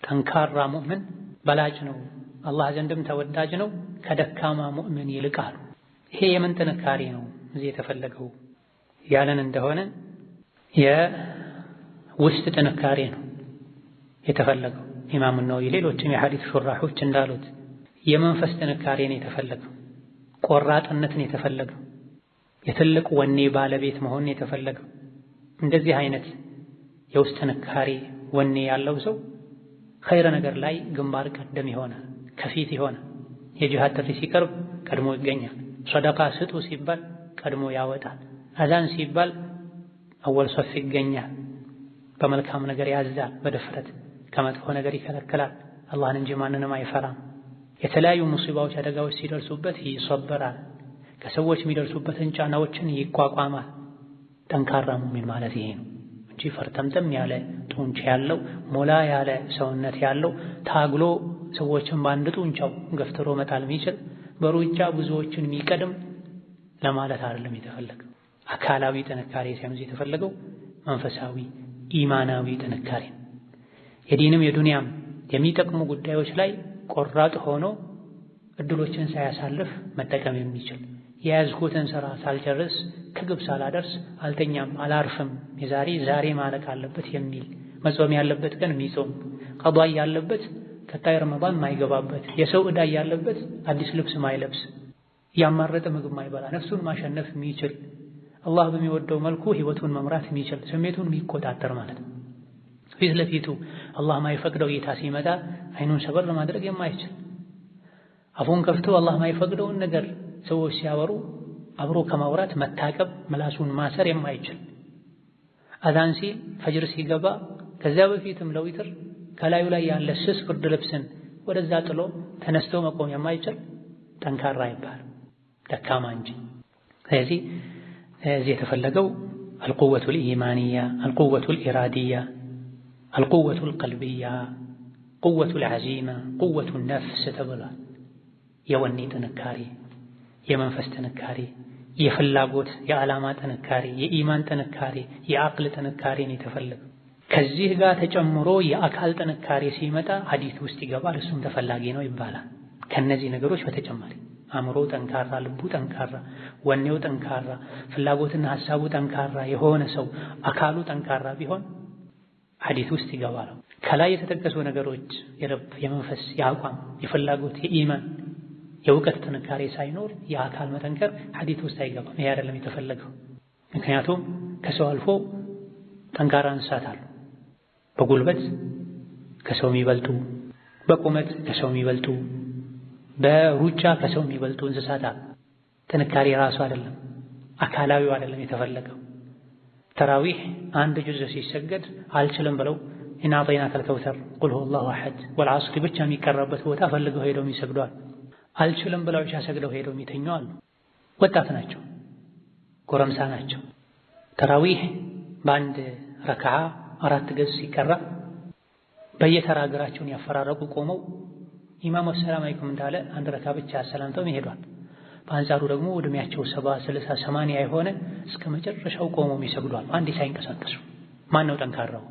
Speaker 1: ጠንካራ ሙእሚን በላጭ ነው አላህ ዘንድም ተወዳጅ ነው ከደካማ ሙእሚን ይልቃል ይሄ የምን ጥንካሬ ነው እዚህ የተፈለገው ያለን እንደሆነ የውስጥ ጥንካሬ ነው የተፈለገው ኢማም ነወዊ ሌሎችም የሐዲስ ሹራሖች እንዳሉት የመንፈስ ጥንካሬ ነው የተፈለገው ቆራጥነትን የተፈለገው የትልቅ ወኔ ባለቤት መሆን የተፈለገው እንደዚህ አይነት የውስጥ ጥንካሬ ወኔ ያለው ሰው ኸይር ነገር ላይ ግንባር ቀደም ይሆናል ከፊት ይሆናል የጂሃድ ጥሪ ሲቀርብ ቀድሞ ይገኛል ሰደቃ ስጡ ሲባል ቀድሞ ያወጣል አዛን ሲባል አወል ሶፍ ይገኛል በመልካም ነገር ያዛል በድፍረት ከመጥፎ ነገር ይከለክላል አላህን እንጂ ማንንም አይፈራም የተለያዩ ሙሲባዎች አደጋዎች ሲደርሱበት ይሰበራል ከሰዎች የሚደርሱበትን ጫናዎችን ይቋቋማል ጠንካራ ሙእሚን ማለት ይሄ ነው እንጂ ፈርተምተም ያለ ጡንቻ ያለው ሞላ ያለ ሰውነት ያለው ታግሎ ሰዎችን በአንድ ጡንቻው ገፍትሮ መጣል የሚችል በሩጫ ብዙዎችን የሚቀድም ለማለት አይደለም የተፈለገው። አካላዊ ጥንካሬ ሳይሆን የተፈለገው መንፈሳዊ ኢማናዊ ጥንካሬ። የዲንም የዱንያም የሚጠቅሙ ጉዳዮች ላይ ቆራጥ ሆኖ እድሎችን ሳያሳልፍ መጠቀም የሚችል የያዝኩትን ሥራ ሳልጨርስ ከግብ ሳላደርስ አልተኛም አላርፍም ዛሬ ማለቅ አለበት የሚል መጾም ያለበት ቀን የሚጾም ቀዷ ያለበት ቀጣይ ረመዳን ማይገባበት የሰው ዕዳ ያለበት አዲስ ልብስ ማይለብስ ያማረጠ ምግብ ማይበላ ነፍሱን ማሸነፍ የሚችል አላህ በሚወደው መልኩ ህይወቱን መምራት የሚችል ስሜቱን የሚቆጣጠር ማለት ነው። ፊት ለፊቱ አላህ ማይፈቅደው ጌታ ሲመጣ አይኑን ሰበር ማድረግ የማይችል አፉን ከፍቶ አላህ ማይፈቅደውን ነገር ሰዎች ሲያወሩ አብሮ ከማውራት መታቀብ ምላሱን ማሰር የማይችል አዛን ሲል ፈጅር ሲገባ ከዚያ በፊትም ለዊትር ከላዩ ላይ ያለ ስስ ብርድ ልብስን ወደዛ ጥሎ ተነስቶ መቆም የማይችል ጠንካራ ይባል ደካማ እንጂ። ስለዚህ እዚህ የተፈለገው አልቁወቱል ኢማንያ፣ አልቁወቱል ኢራዲያ፣ አልቁወቱል ቀልብያ፣ ቁወቱል ዐዚማ፣ ቁወቱን ነፍስ ተብሏል። የወኔ ጥንካሬ፣ የመንፈስ ጥንካሬ፣ የፍላጎት የዓላማ ጥንካሬ፣ የኢማን ጥንካሬ፣ የአቅል ጥንካሬን የተፈለገው። ከዚህ ጋር ተጨምሮ የአካል ጥንካሬ ሲመጣ ሐዲስ ውስጥ ይገባል። እሱም ተፈላጊ ነው ይባላል። ከነዚህ ነገሮች በተጨማሪ አእምሮ ጠንካራ፣ ልቡ ጠንካራ፣ ወኔው ጠንካራ፣ ፍላጎትና ሐሳቡ ጠንካራ የሆነ ሰው አካሉ ጠንካራ ቢሆን ሐዲስ ውስጥ ይገባል። ከላይ የተጠቀሱ ነገሮች የልብ፣ የመንፈስ፣ የአቋም፣ የፍላጎት፣ የኢማን፣ የእውቀት ጥንካሬ ሳይኖር የአካል መጠንከር ሐዲስ ውስጥ አይገባም። ይሄ አይደለም የተፈለገው። ምክንያቱም ከሰው አልፎ ጠንካራ እንስሳት አሉ። በጉልበት ከሰው የሚበልጡ፣ በቁመት ከሰው የሚበልጡ፣ በሩጫ ከሰው የሚበልጡ እንስሳት አሉ። ጥንካሬ ራሱ አይደለም አካላዊው አይደለም የተፈለገው። ተራዊህ አንድ ጁዝ ሲሰገድ አልችልም ብለው ኢና አዕጠይናከል ከውተር ቁል ሁወላሁ አሐድ ወልዐስር ብቻ የሚቀራበት ቦታ ፈልገው ሄደው የሚሰግዷል። አልችልም ብለው ብቻ ሰግደው ሄደው የሚተኙ አሉ። ወጣት ናቸው፣ ጎረምሳ ናቸው። ተራዊህ በአንድ ረክዓ 4 ገጽ ሲቀራ በየተራ እግራቸውን ያፈራረቁ ቆመው ኢማሙ ሰላም አለይኩም እንዳለ አንድ ረክዓ ብቻ አሰላምተው ይሄዷል። በአንጻሩ ደግሞ ዕድሜያቸው 70፣ 60፣ 80 የሆነ እስከ መጨረሻው ቆመው ይሰግዷል አንዴ ሳይንቀሳቀሱ። ማን ነው ጠንካራው?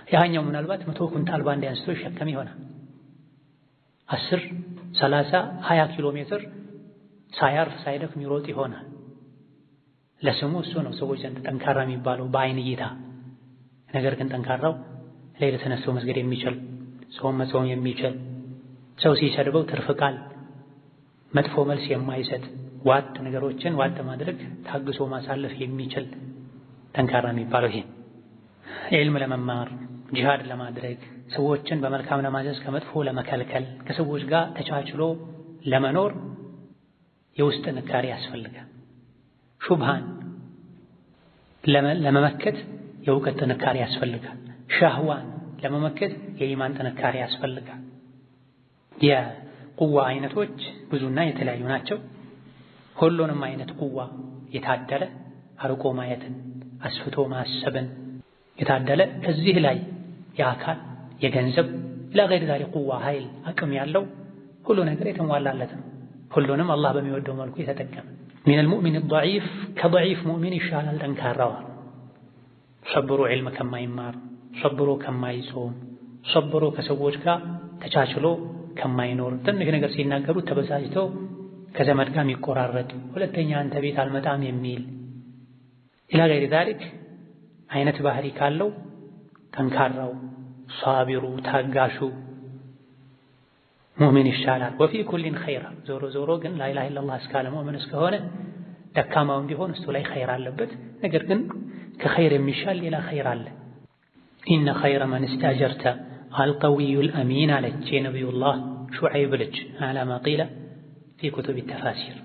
Speaker 1: ያኛው ምናልባት 100 ኩንታል ባንዴ አንስቶ ይሸከም ይሆናል። 10፣ 30፣ 20 ኪሎ ሜትር ሳያርፍ ሳይደክም ይሮጥ ይሆናል። ለስሙ እሱ ነው ሰዎች ዘንድ ጠንካራ የሚባለው በአይን እይታ። ነገር ግን ጠንካራው ሌሊት ተነስቶ መስገድ የሚችል፣ ጾም መጾም የሚችል፣ ሰው ሲሰድበው ትርፍ ቃል መጥፎ መልስ የማይሰጥ፣ ዋጥ ነገሮችን ዋጥ ማድረግ ታግሶ ማሳለፍ የሚችል ጠንካራ የሚባለው ይሄ። ዒልም ለመማር ጂሃድ ለማድረግ ሰዎችን በመልካም ለማዘዝ ከመጥፎ ለመከልከል ከሰዎች ጋር ተቻችሎ ለመኖር የውስጥ ጥንካሬ ያስፈልጋል። ሹብሃን ለመመከት የእውቀት ጥንካሬ ያስፈልጋል። ሻህዋን ለመመከት የኢማን ጥንካሬ ያስፈልጋል። የቁዋ አይነቶች ብዙና የተለያዩ ናቸው። ሁሉንም አይነት ቁዋ የታደለ አርቆ ማየትን፣ አስፍቶ ማሰብን የታደለ ከዚህ ላይ የአካል የገንዘብ ለገይር ዛሬ ቁዋ ኃይል አቅም ያለው ሁሉ ነገር የተሟላለት ነው። ሁሉንም አላህ በሚወደው መልኩ የተጠቀመ ሚነል ሙእሚን ضعيف ከضعيف ሙእሚን ይሻላል ጠንካራው። ሰብሮ ዒልም ከማይማር፣ ሰብሮ ከማይጾም፣ ሰብሮ ከሰዎች ጋር ተቻችሎ ከማይኖር፣ ትንሽ ነገር ሲናገሩ ተበሳጭቶ ከዘመድ ጋር የሚቆራረጥ፣ ሁለተኛ አንተ ቤት አልመጣም የሚል ኢላ ገይር ዛሊክ አይነት ባህሪ ካለው ጠንካራው ሷቢሩ ታጋሹ ሙእሚን ይሻላል። ወፊ ኩሊን ኸይራ ዞሮ ግን ላ ኢላሃ ኢለላህ እስካለ ሙእሚን እስከሆነ ደካማውም ቢሆን እሱ ላይ ኸይር አለበት። ነገር ግን ከኸይር የሚሻል ሌላ ኸይር አለ። ኢነ ኸይረ መን እስታጀርተ አልቀዊዩል አሚን አለች የነቢዩላህ ሹዐይብ ልጅ አላማ ቂለ ፊ ኩቱብ ተፋሲር።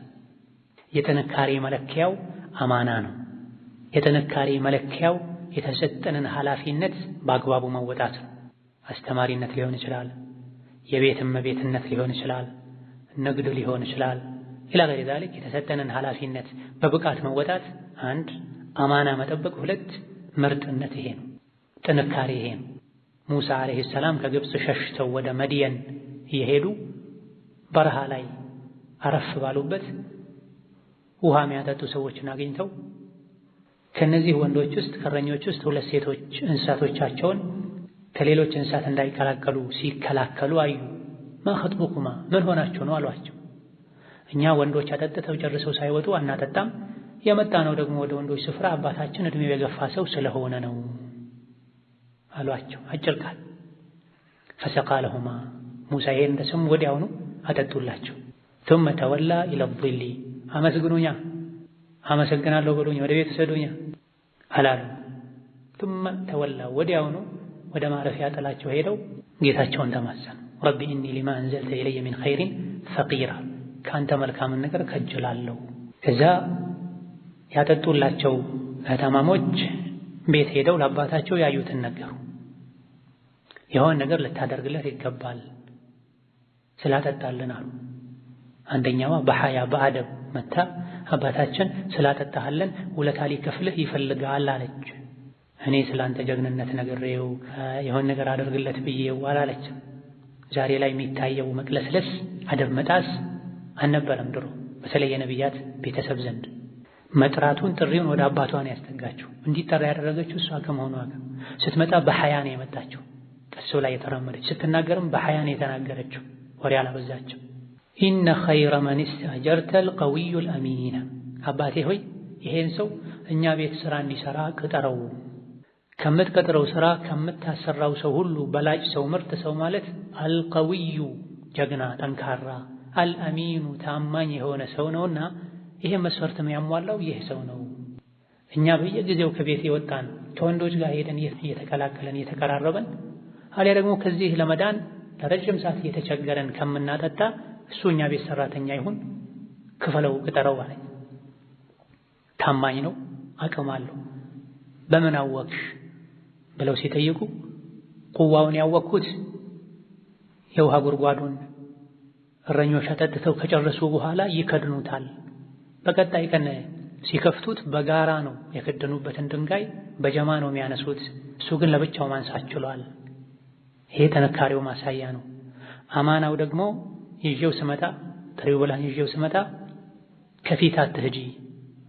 Speaker 1: የጥንካሬ መለኪያው አማና ነው። የጥንካሬ መለኪያው የተሰጠንን ኃላፊነት በአግባቡ መወጣት ነው። አስተማሪነት ሊሆን ይችላል፣ የቤት እመቤትነት ሊሆን ይችላል፣ ንግድ ሊሆን ይችላል። ኢላ ገይሪ ዛሊክ የተሰጠንን ኃላፊነት በብቃት መወጣት አንድ፣ አማና መጠበቅ ሁለት፣ ምርጥነት ይሄ ነው። ጥንካሬ ይሄ ነው። ሙሳ አለይሂ ሰላም ከግብፅ ሸሽተው ወደ መድየን እየሄዱ በረሃ ላይ አረፍ ባሉበት ውሃ የሚያጠጡ ሰዎችን አግኝተው ከነዚህ ወንዶች ውስጥ ከረኞች ውስጥ 2 ሴቶች እንስሳቶቻቸውን ከሌሎች እንስሳት እንዳይቀላቀሉ ሲከላከሉ አዩ። ማ ኸጥቡኩማ ምን ሆናችሁ ነው አሏቸው። እኛ ወንዶች አጠጥተው ጨርሰው ሳይወጡ አናጠጣም፣ የመጣ ነው ደግሞ ወደ ወንዶች ስፍራ አባታችን እድሜው የገፋ ሰው ስለሆነ ነው አሏቸው። አጭር ቃል። ፈሰቃ ለሁማ ሙሳ ይሄን እንደሰሙ ወዲያውኑ አጠጡላቸው። ثم تولى الى الظل አመስግኑኛ አመሰግናለሁ ብሎኝ ወደ ቤት ሰዱኛ አላሉ። ثم تولى ወዲያውኑ ወደ ማረፊያ ጥላቸው ሄደው ጌታቸውን ተማጸኑ። ረቢ ኢኒ ሊማ አንዘልተ ኢለየ ሚን ኸይሪን ፈቂራ ካንተ መልካምን ነገር ከጅላለሁ። ከዛ ያጠጡላቸው እህታማሞች ቤት ሄደው ለአባታቸው ያዩትን ነገሩ። የሆነ ነገር ልታደርግለት ይገባል ስላጠጣልን አሉ። አንደኛዋ በሐያ በአደብ መታ አባታችን ስላጠጣህልን ውለታ ሊከፍልህ ይፈልጋል አለች። እኔ ስላንተ ጀግንነት ነግሬው የሆነ ነገር አደርግለት ብዬው አላለችም። ዛሬ ላይ የሚታየው መቅለስለስ አደብ መጣስ አልነበረም ድሮ። በተለይ የነቢያት ቤተሰብ ዘንድ መጥራቱን ጥሪውን ወደ አባቷ ነው ያስጠጋችው። እንዲጠራ ያደረገችው እሷ ከመሆኗ ጋር ስትመጣ በሐያ ነው የመጣችው። ቀስ ላይ የተራመደች ስትናገርም በሐያ ነው የተናገረችው። ወሬ አላበዛችም። ኢነ ኸይረ መን ኢስተአጀርተ አልቀዊዩ አልአሚን አባቴ ሆይ ይሄን ሰው እኛ ቤት ስራ እንዲሰራ ቅጠረው። ከምትቀጥረው ስራ ከምታሰራው ሰው ሁሉ በላጭ ሰው ምርጥ ሰው ማለት አልቀዊዩ ጀግና ጠንካራ፣ አልአሚኑ ታማኝ የሆነ ሰው ነውና ይሄ መስፈርት የሚያሟላው ይህ ሰው ነው። እኛ በየጊዜው ከቤት የወጣን ከወንዶች ጋር ሄደን እየተቀላቀለን እየተቀራረበን አሊያ ደግሞ ከዚህ ለመዳን ለረጅም ሰዓት እየተቸገረን ከምናጠጣ እሱ እኛ ቤት ሰራተኛ ይሁን ክፈለው ቅጠረው አለኝ። ታማኝ ነው፣ አቅም አለው። በምን አወቅሽ ብለው ሲጠይቁ ቁዋውን ያወቅኩት የውሃ ጉድጓዱን እረኞች አጠጥተው ከጨረሱ በኋላ ይከድኑታል። በቀጣይ ቀን ሲከፍቱት በጋራ ነው የከደኑበትን ድንጋይ በጀማ ነው የሚያነሱት። እሱ ግን ለብቻው ማንሳት ችሏል። ይሄ ጥንካሬው ማሳያ ነው። አማናው ደግሞ ይዤው ስመጣ ጥሪው ብላኝ ይዤው ስመጣ ከፊት አትሂጂ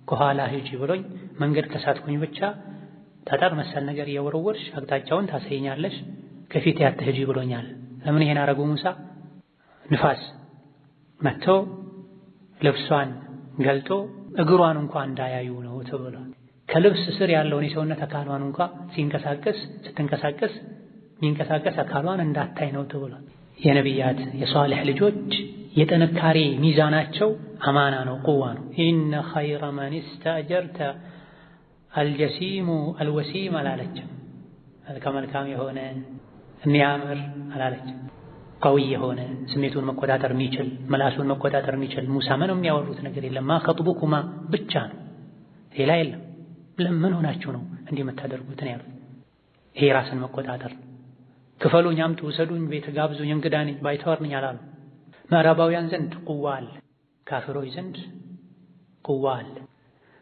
Speaker 1: ከኋላ ሂጂ ብሎኝ መንገድ ከሳትኩኝ ብቻ ጠጠር መሰል ነገር እየወረወርሽ አቅጣጫውን ታሳይኛለሽ፣ ከፊት አትሂጂ ብሎኛል። ለምን ይሄን አረጉ ሙሳ? ንፋስ መጥቶ ልብሷን ገልጦ እግሯን እንኳን እንዳያዩ ነው ተብሏል። ከልብስ ስር ያለውን የሰውነት አካሏን እንኳን ስትንቀሳቀስ የሚንቀሳቀስ አካሏን እንዳታይ ነው ተብሏል። የነቢያት የሷሊህ ልጆች የጥንካሬ ሚዛናቸው አማና ነው፣ ቁዋ ነው። ኢነ ኸይረ መን ኢስተአጀርተ አልጀሲሙ አልወሲም አላለችም። መልካም የሆነ የሚያምር አላለችም። ቀዊ የሆነ ስሜቱን መቆጣጠር የሚችል ምላሱን መቆጣጠር የሚችል ሙሳ ምንም የሚያወሩት ነገር የለም። ማ ኸጥቡኩማ ብቻ ነው፣ ሌላ የለም። ለምን ሆናችሁ ነው እንዲህ የምታደርጉት ነው ያሉት። ይሄ ራስን መቆጣጠር። ክፈሉኝ፣ አምጡ፣ ውሰዱኝ፣ ቤት ጋብዙኝ፣ እንግዳ ነኝ፣ ባይተዋር ነኝ አላሉ። ምዕራባውያን ዘንድ ቁዋ አለ፣ ካፊሮች ዘንድ ቁዋ አለ።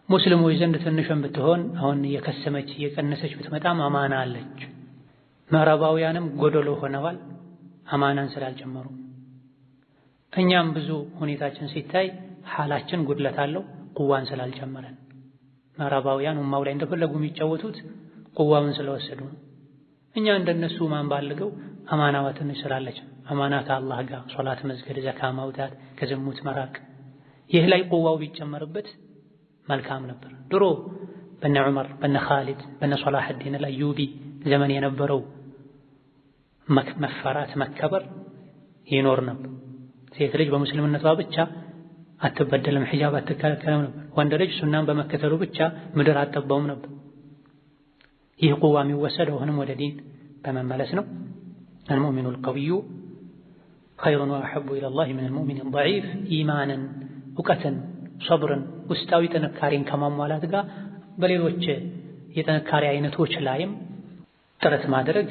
Speaker 1: ሙስሊሞች ዘንድ ትንሽም ብትሆን አሁን እየከሰመች እየቀነሰች ብትመጣም አማና አለች። ምዕራባውያንም ጎደሎ ሆነዋል አማናን ስላልጨመሩ። እኛም ብዙ ሁኔታችን ሲታይ ሐላችን ጉድለት አለው ቁዋን ስላልጨመረን። ምዕራባውያን ኡማው ላይ እንደፈለጉ የሚጫወቱት ቁዋውን ስለወሰዱ ነው። እኛ እንደነሱ ማን ባልገው አማናዋ ትንሽ ስላለች አማና ከአላህ ጋር ሶላት መስገድ፣ ዘካ ማውጣት፣ ከዝሙት መራቅ፣ ይህ ላይ ቁዋው ቢጨመርበት መልካም ነበር። ድሮ በነ ዑመር በነ ኻሊድ በነ ሶላህዲን አልአዩቢ ዘመን የነበረው መፈራት መከበር ይኖር ነበር። ሴት ልጅ በሙስሊምነቷ ብቻ አትበደልም፣ ሒጃብ አትከለከልም ነበር። ወንድ ልጅ ሱናን በመከተሉ ብቻ ምድር አትጠባውም ነበር። ይህ ቁዋ የሚወሰደው አሁንም ወደ ዲን በመመለስ ነው። አልሙእሚኑ አልቀዊዩ ኸይሩን ወአሐቡ ኢለላህ ሚነል ሙእሚኒ አልደዒፍ ኢማንን፣ እውቀትን፣ ሰብርን፣ ውስጣዊ ጥንካሬን ከማሟላት ጋር በሌሎች የጥንካሬ አይነቶች ላይም ጥረት ማድረግ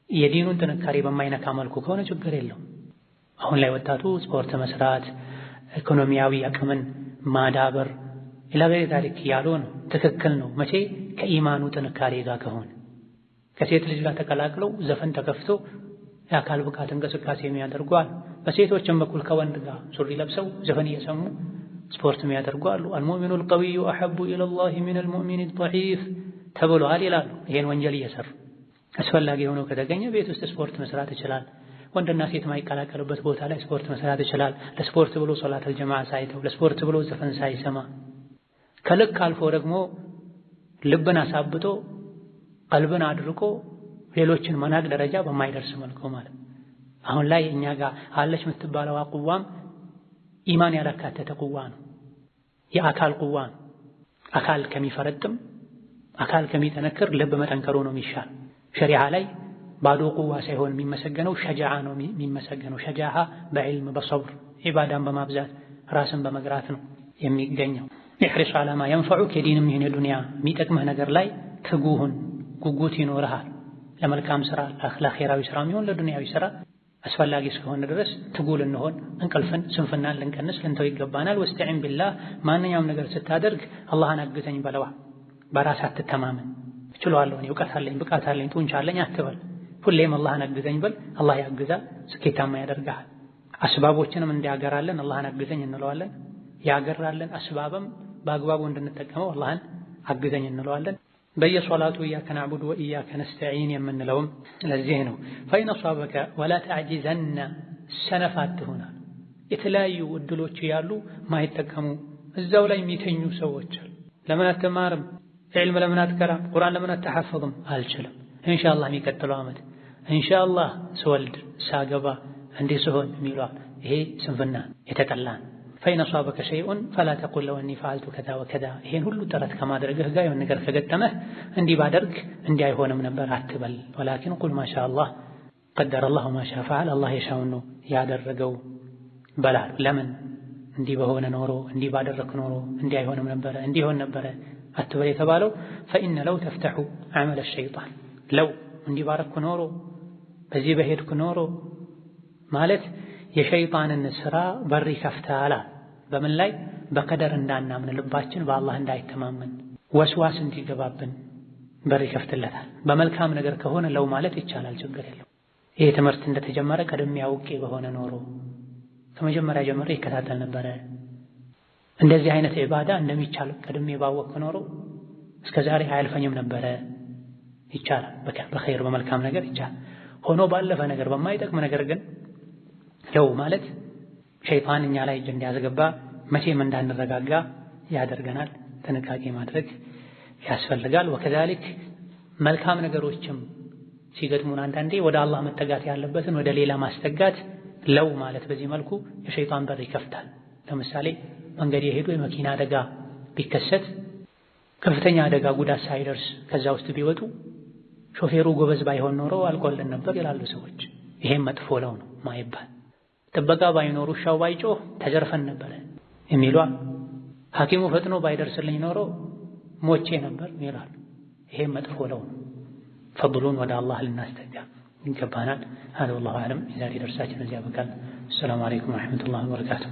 Speaker 1: የዲኑን ጥንካሬ በማይነካ መልኩ ከሆነ ችግር የለውም። አሁን ላይ ወጣቱ ስፖርት መስራት፣ ኢኮኖሚያዊ አቅምን ማዳበር፣ ኢላ ገይሪ ዛሊክ ያልሆነ ትክክል ነው። መቼ ከኢማኑ ጥንካሬ ጋር ከሆነ ከሴት ልጅ ጋር ተቀላቅለው ዘፈን ተከፍቶ የአካል ብቃት እንቅስቃሴ የሚያደርጉ አሉ። በሴቶችም በኩል ከወንድ ጋር ሱሪ ለብሰው ዘፈን እየሰሙ ስፖርት የሚያደርጉ አሉ። አልሙእሚኑ አልቀዊዩ አሐቡ ኢለላሂ ሚነል ሙእሚኒ አልደዒፍ ተብሏል ይላሉ። ይሄን ወንጀል እየሰሩ አስፈላጊ ሆኖ ከተገኘ ቤት ውስጥ ስፖርት መስራት ይችላል። ወንድና ሴት የማይቀላቀሉበት ቦታ ላይ ስፖርት መስራት ይችላል። ለስፖርት ብሎ ሶላተል ጀማዓ ሳይተው፣ ለስፖርት ብሎ ዘፈን ሳይሰማ፣ ከልክ አልፎ ደግሞ ልብን አሳብቶ ቀልብን አድርቆ ሌሎችን መናቅ ደረጃ በማይደርስ መልኩ ማለት። አሁን ላይ እኛ ጋር አለች የምትባለው ቁዋም ኢማን ያላካተተ ቁዋ ነው። የአካል ቁዋ ነው። አካል ከሚፈረጥም አካል ከሚጠነክር ልብ መጠንከሩ ነው የሚሻል። ሸሪዓ ላይ ባዶ ቁዋ ሳይሆን የሚመሰገነው ሸጃዓ ነው የሚመሰገነው። ሸጃዓ በዕልም በሰብር ዒባዳን በማብዛት ራስን በመግራት ነው የሚገኘው። ኢሕሪስ ዐላ ማ የንፈዑክ የዲንም ይሁን የዱንያ የሚጠቅምህ ነገር ላይ ትጉሁን ጉጉት ይኖርሃል። ለመልካም ስራ ለአኺራዊ ስራ የሚሆን ለዱንያዊ ስራ አስፈላጊ እስከሆነ ድረስ ትጉ ልንሆን፣ እንቅልፍን ስንፍናን ልንቀንስ ልንተው ይገባናል። ወስተዒን ቢላህ ማንኛውም ነገር ስታደርግ አላህን አግዘኝ በለዋ። በራስ አትተማመን። እችላለሁ እኔ እውቀት አለኝ ብቃት አለኝ ጡንቻ አለኝ አትበል። ሁሌም አላህን አግዘኝ በል። አላህ ያግዛል፣ ስኬታማ ያደርግሃል። አስባቦችንም እንዲያገራለን አላህን አግዘኝ እንለዋለን። ያገራለን አስባብም በአግባቡ እንድንጠቀመው አላህን አግዘኝ እንለዋለን። በየሶላቱ ኢያከ ነዕቡዱ ወኢያከ ነስተዒን የምንለውም ለዚህ ነው። ፈኢን አሷበከ ወላ ተዕጂዘነ ሰነፍ አትሁን። የተለያዩ እድሎች ያሉ ማይጠቀሙ እዛው ላይ የሚተኙ ሰዎች ለምን አትማርም? ዒልም ለምን አትቀራም? ቁርአን ለምን አትሐፍዝም? አልችልም ኢንሻአላህ የሚቀጥለው ዓመት ኢንሻአላህ ስወልድ ሳገባ እንዲህ ስሆን የሚሏል። ይሄ ስንፍና የተጠላን። ፈኢን አሷበከ ሸይኡን ፈላ ተቁል ለው እኒ ፈዐልቱ ከዛ ወከዛ። ይሄን ሁሉ ጥረት ከማድረግህ ጋር የሆነ ነገር ከገጠመህ እንዲህ ባደርግ እንዲህ አይሆንም ነበር አትበል። ወላኪን ቁል ማሻአላህ ቀደረላሁ ማሻ ፈዐል። አላህ የሻውን ነው ያደረገው በላል። ለምን እንዲህ በሆነ ኖሮ እንዲህ ባደረክ ኖሮ እንዲህ አይሆንም ነበረ እንዲህ ይሆን ነበረ አትበል የተባለው ፈኢነ ለው ተፍተሑ ዐመለ ሸይጣን። ለው እንዲህ ባረኩ ኖሮ በዚህ በሄድኩ ኖሮ ማለት የሸይጣንን ስራ በር ይከፍታል። በምን ላይ? በቀደር እንዳናምን፣ ልባችን በአላህ እንዳይተማመን፣ ወስዋስ እንዲገባብን በር ይከፍትለታል። በመልካም ነገር ከሆነ ለው ማለት ይቻላል፣ ችግር የለው። ይሄ ትምህርት እንደተጀመረ ቀድሜ አውቄ በሆነ ኖሮ ከመጀመሪያ ጀምሬ ይከታተል ነበረ፣ እንደዚህ አይነት ዒባዳ እንደሚቻል ቀድሜ ባወቅኩ ኖሮ እስከ ዛሬ አያልፈኝም ነበረ። ይቻላል፣ በኸይር በመልካም ነገር ይቻላል። ሆኖ ባለፈ ነገር በማይጠቅም ነገር ግን ለው ማለት ሸይጣን እኛ ላይ እጅ እንዲያስገባ መቼም እንዳንረጋጋ ያደርገናል። ጥንቃቄ ማድረግ ያስፈልጋል። ወከዛሊክ መልካም ነገሮችም ሲገጥሙን አንዳንዴ ወደ አላህ መጠጋት ያለበትን ወደ ሌላ ማስጠጋት ለው ማለት በዚህ መልኩ የሸይጣን በር ይከፍታል። ለምሳሌ መንገድ የሄዱ የመኪና አደጋ ቢከሰት ከፍተኛ አደጋ ጉዳት ሳይደርስ ከዛ ውስጥ ቢወጡ ሾፌሩ ጎበዝ ባይሆን ኖሮ አልቆልን ነበር ይላሉ ሰዎች። ይሄም መጥፎ ለው ነው ማይባል። ጥበቃ ባይኖር ውሻው ባይጮህ ተዘርፈን ነበረ የሚሉ፣ ሐኪሙ ፈጥኖ ባይደርስልኝ ኖሮ ሞቼ ነበር ይላሉ። ይሄም መጥፎ ለው ነው። ፈድሉን ወደ አላህ ልናስጠጋ ይገባናል። هذا والله أعلم። የዛሬ ደርሳችን እዚያ በቃል። السلام عليكم ورحمة الله وبركاته።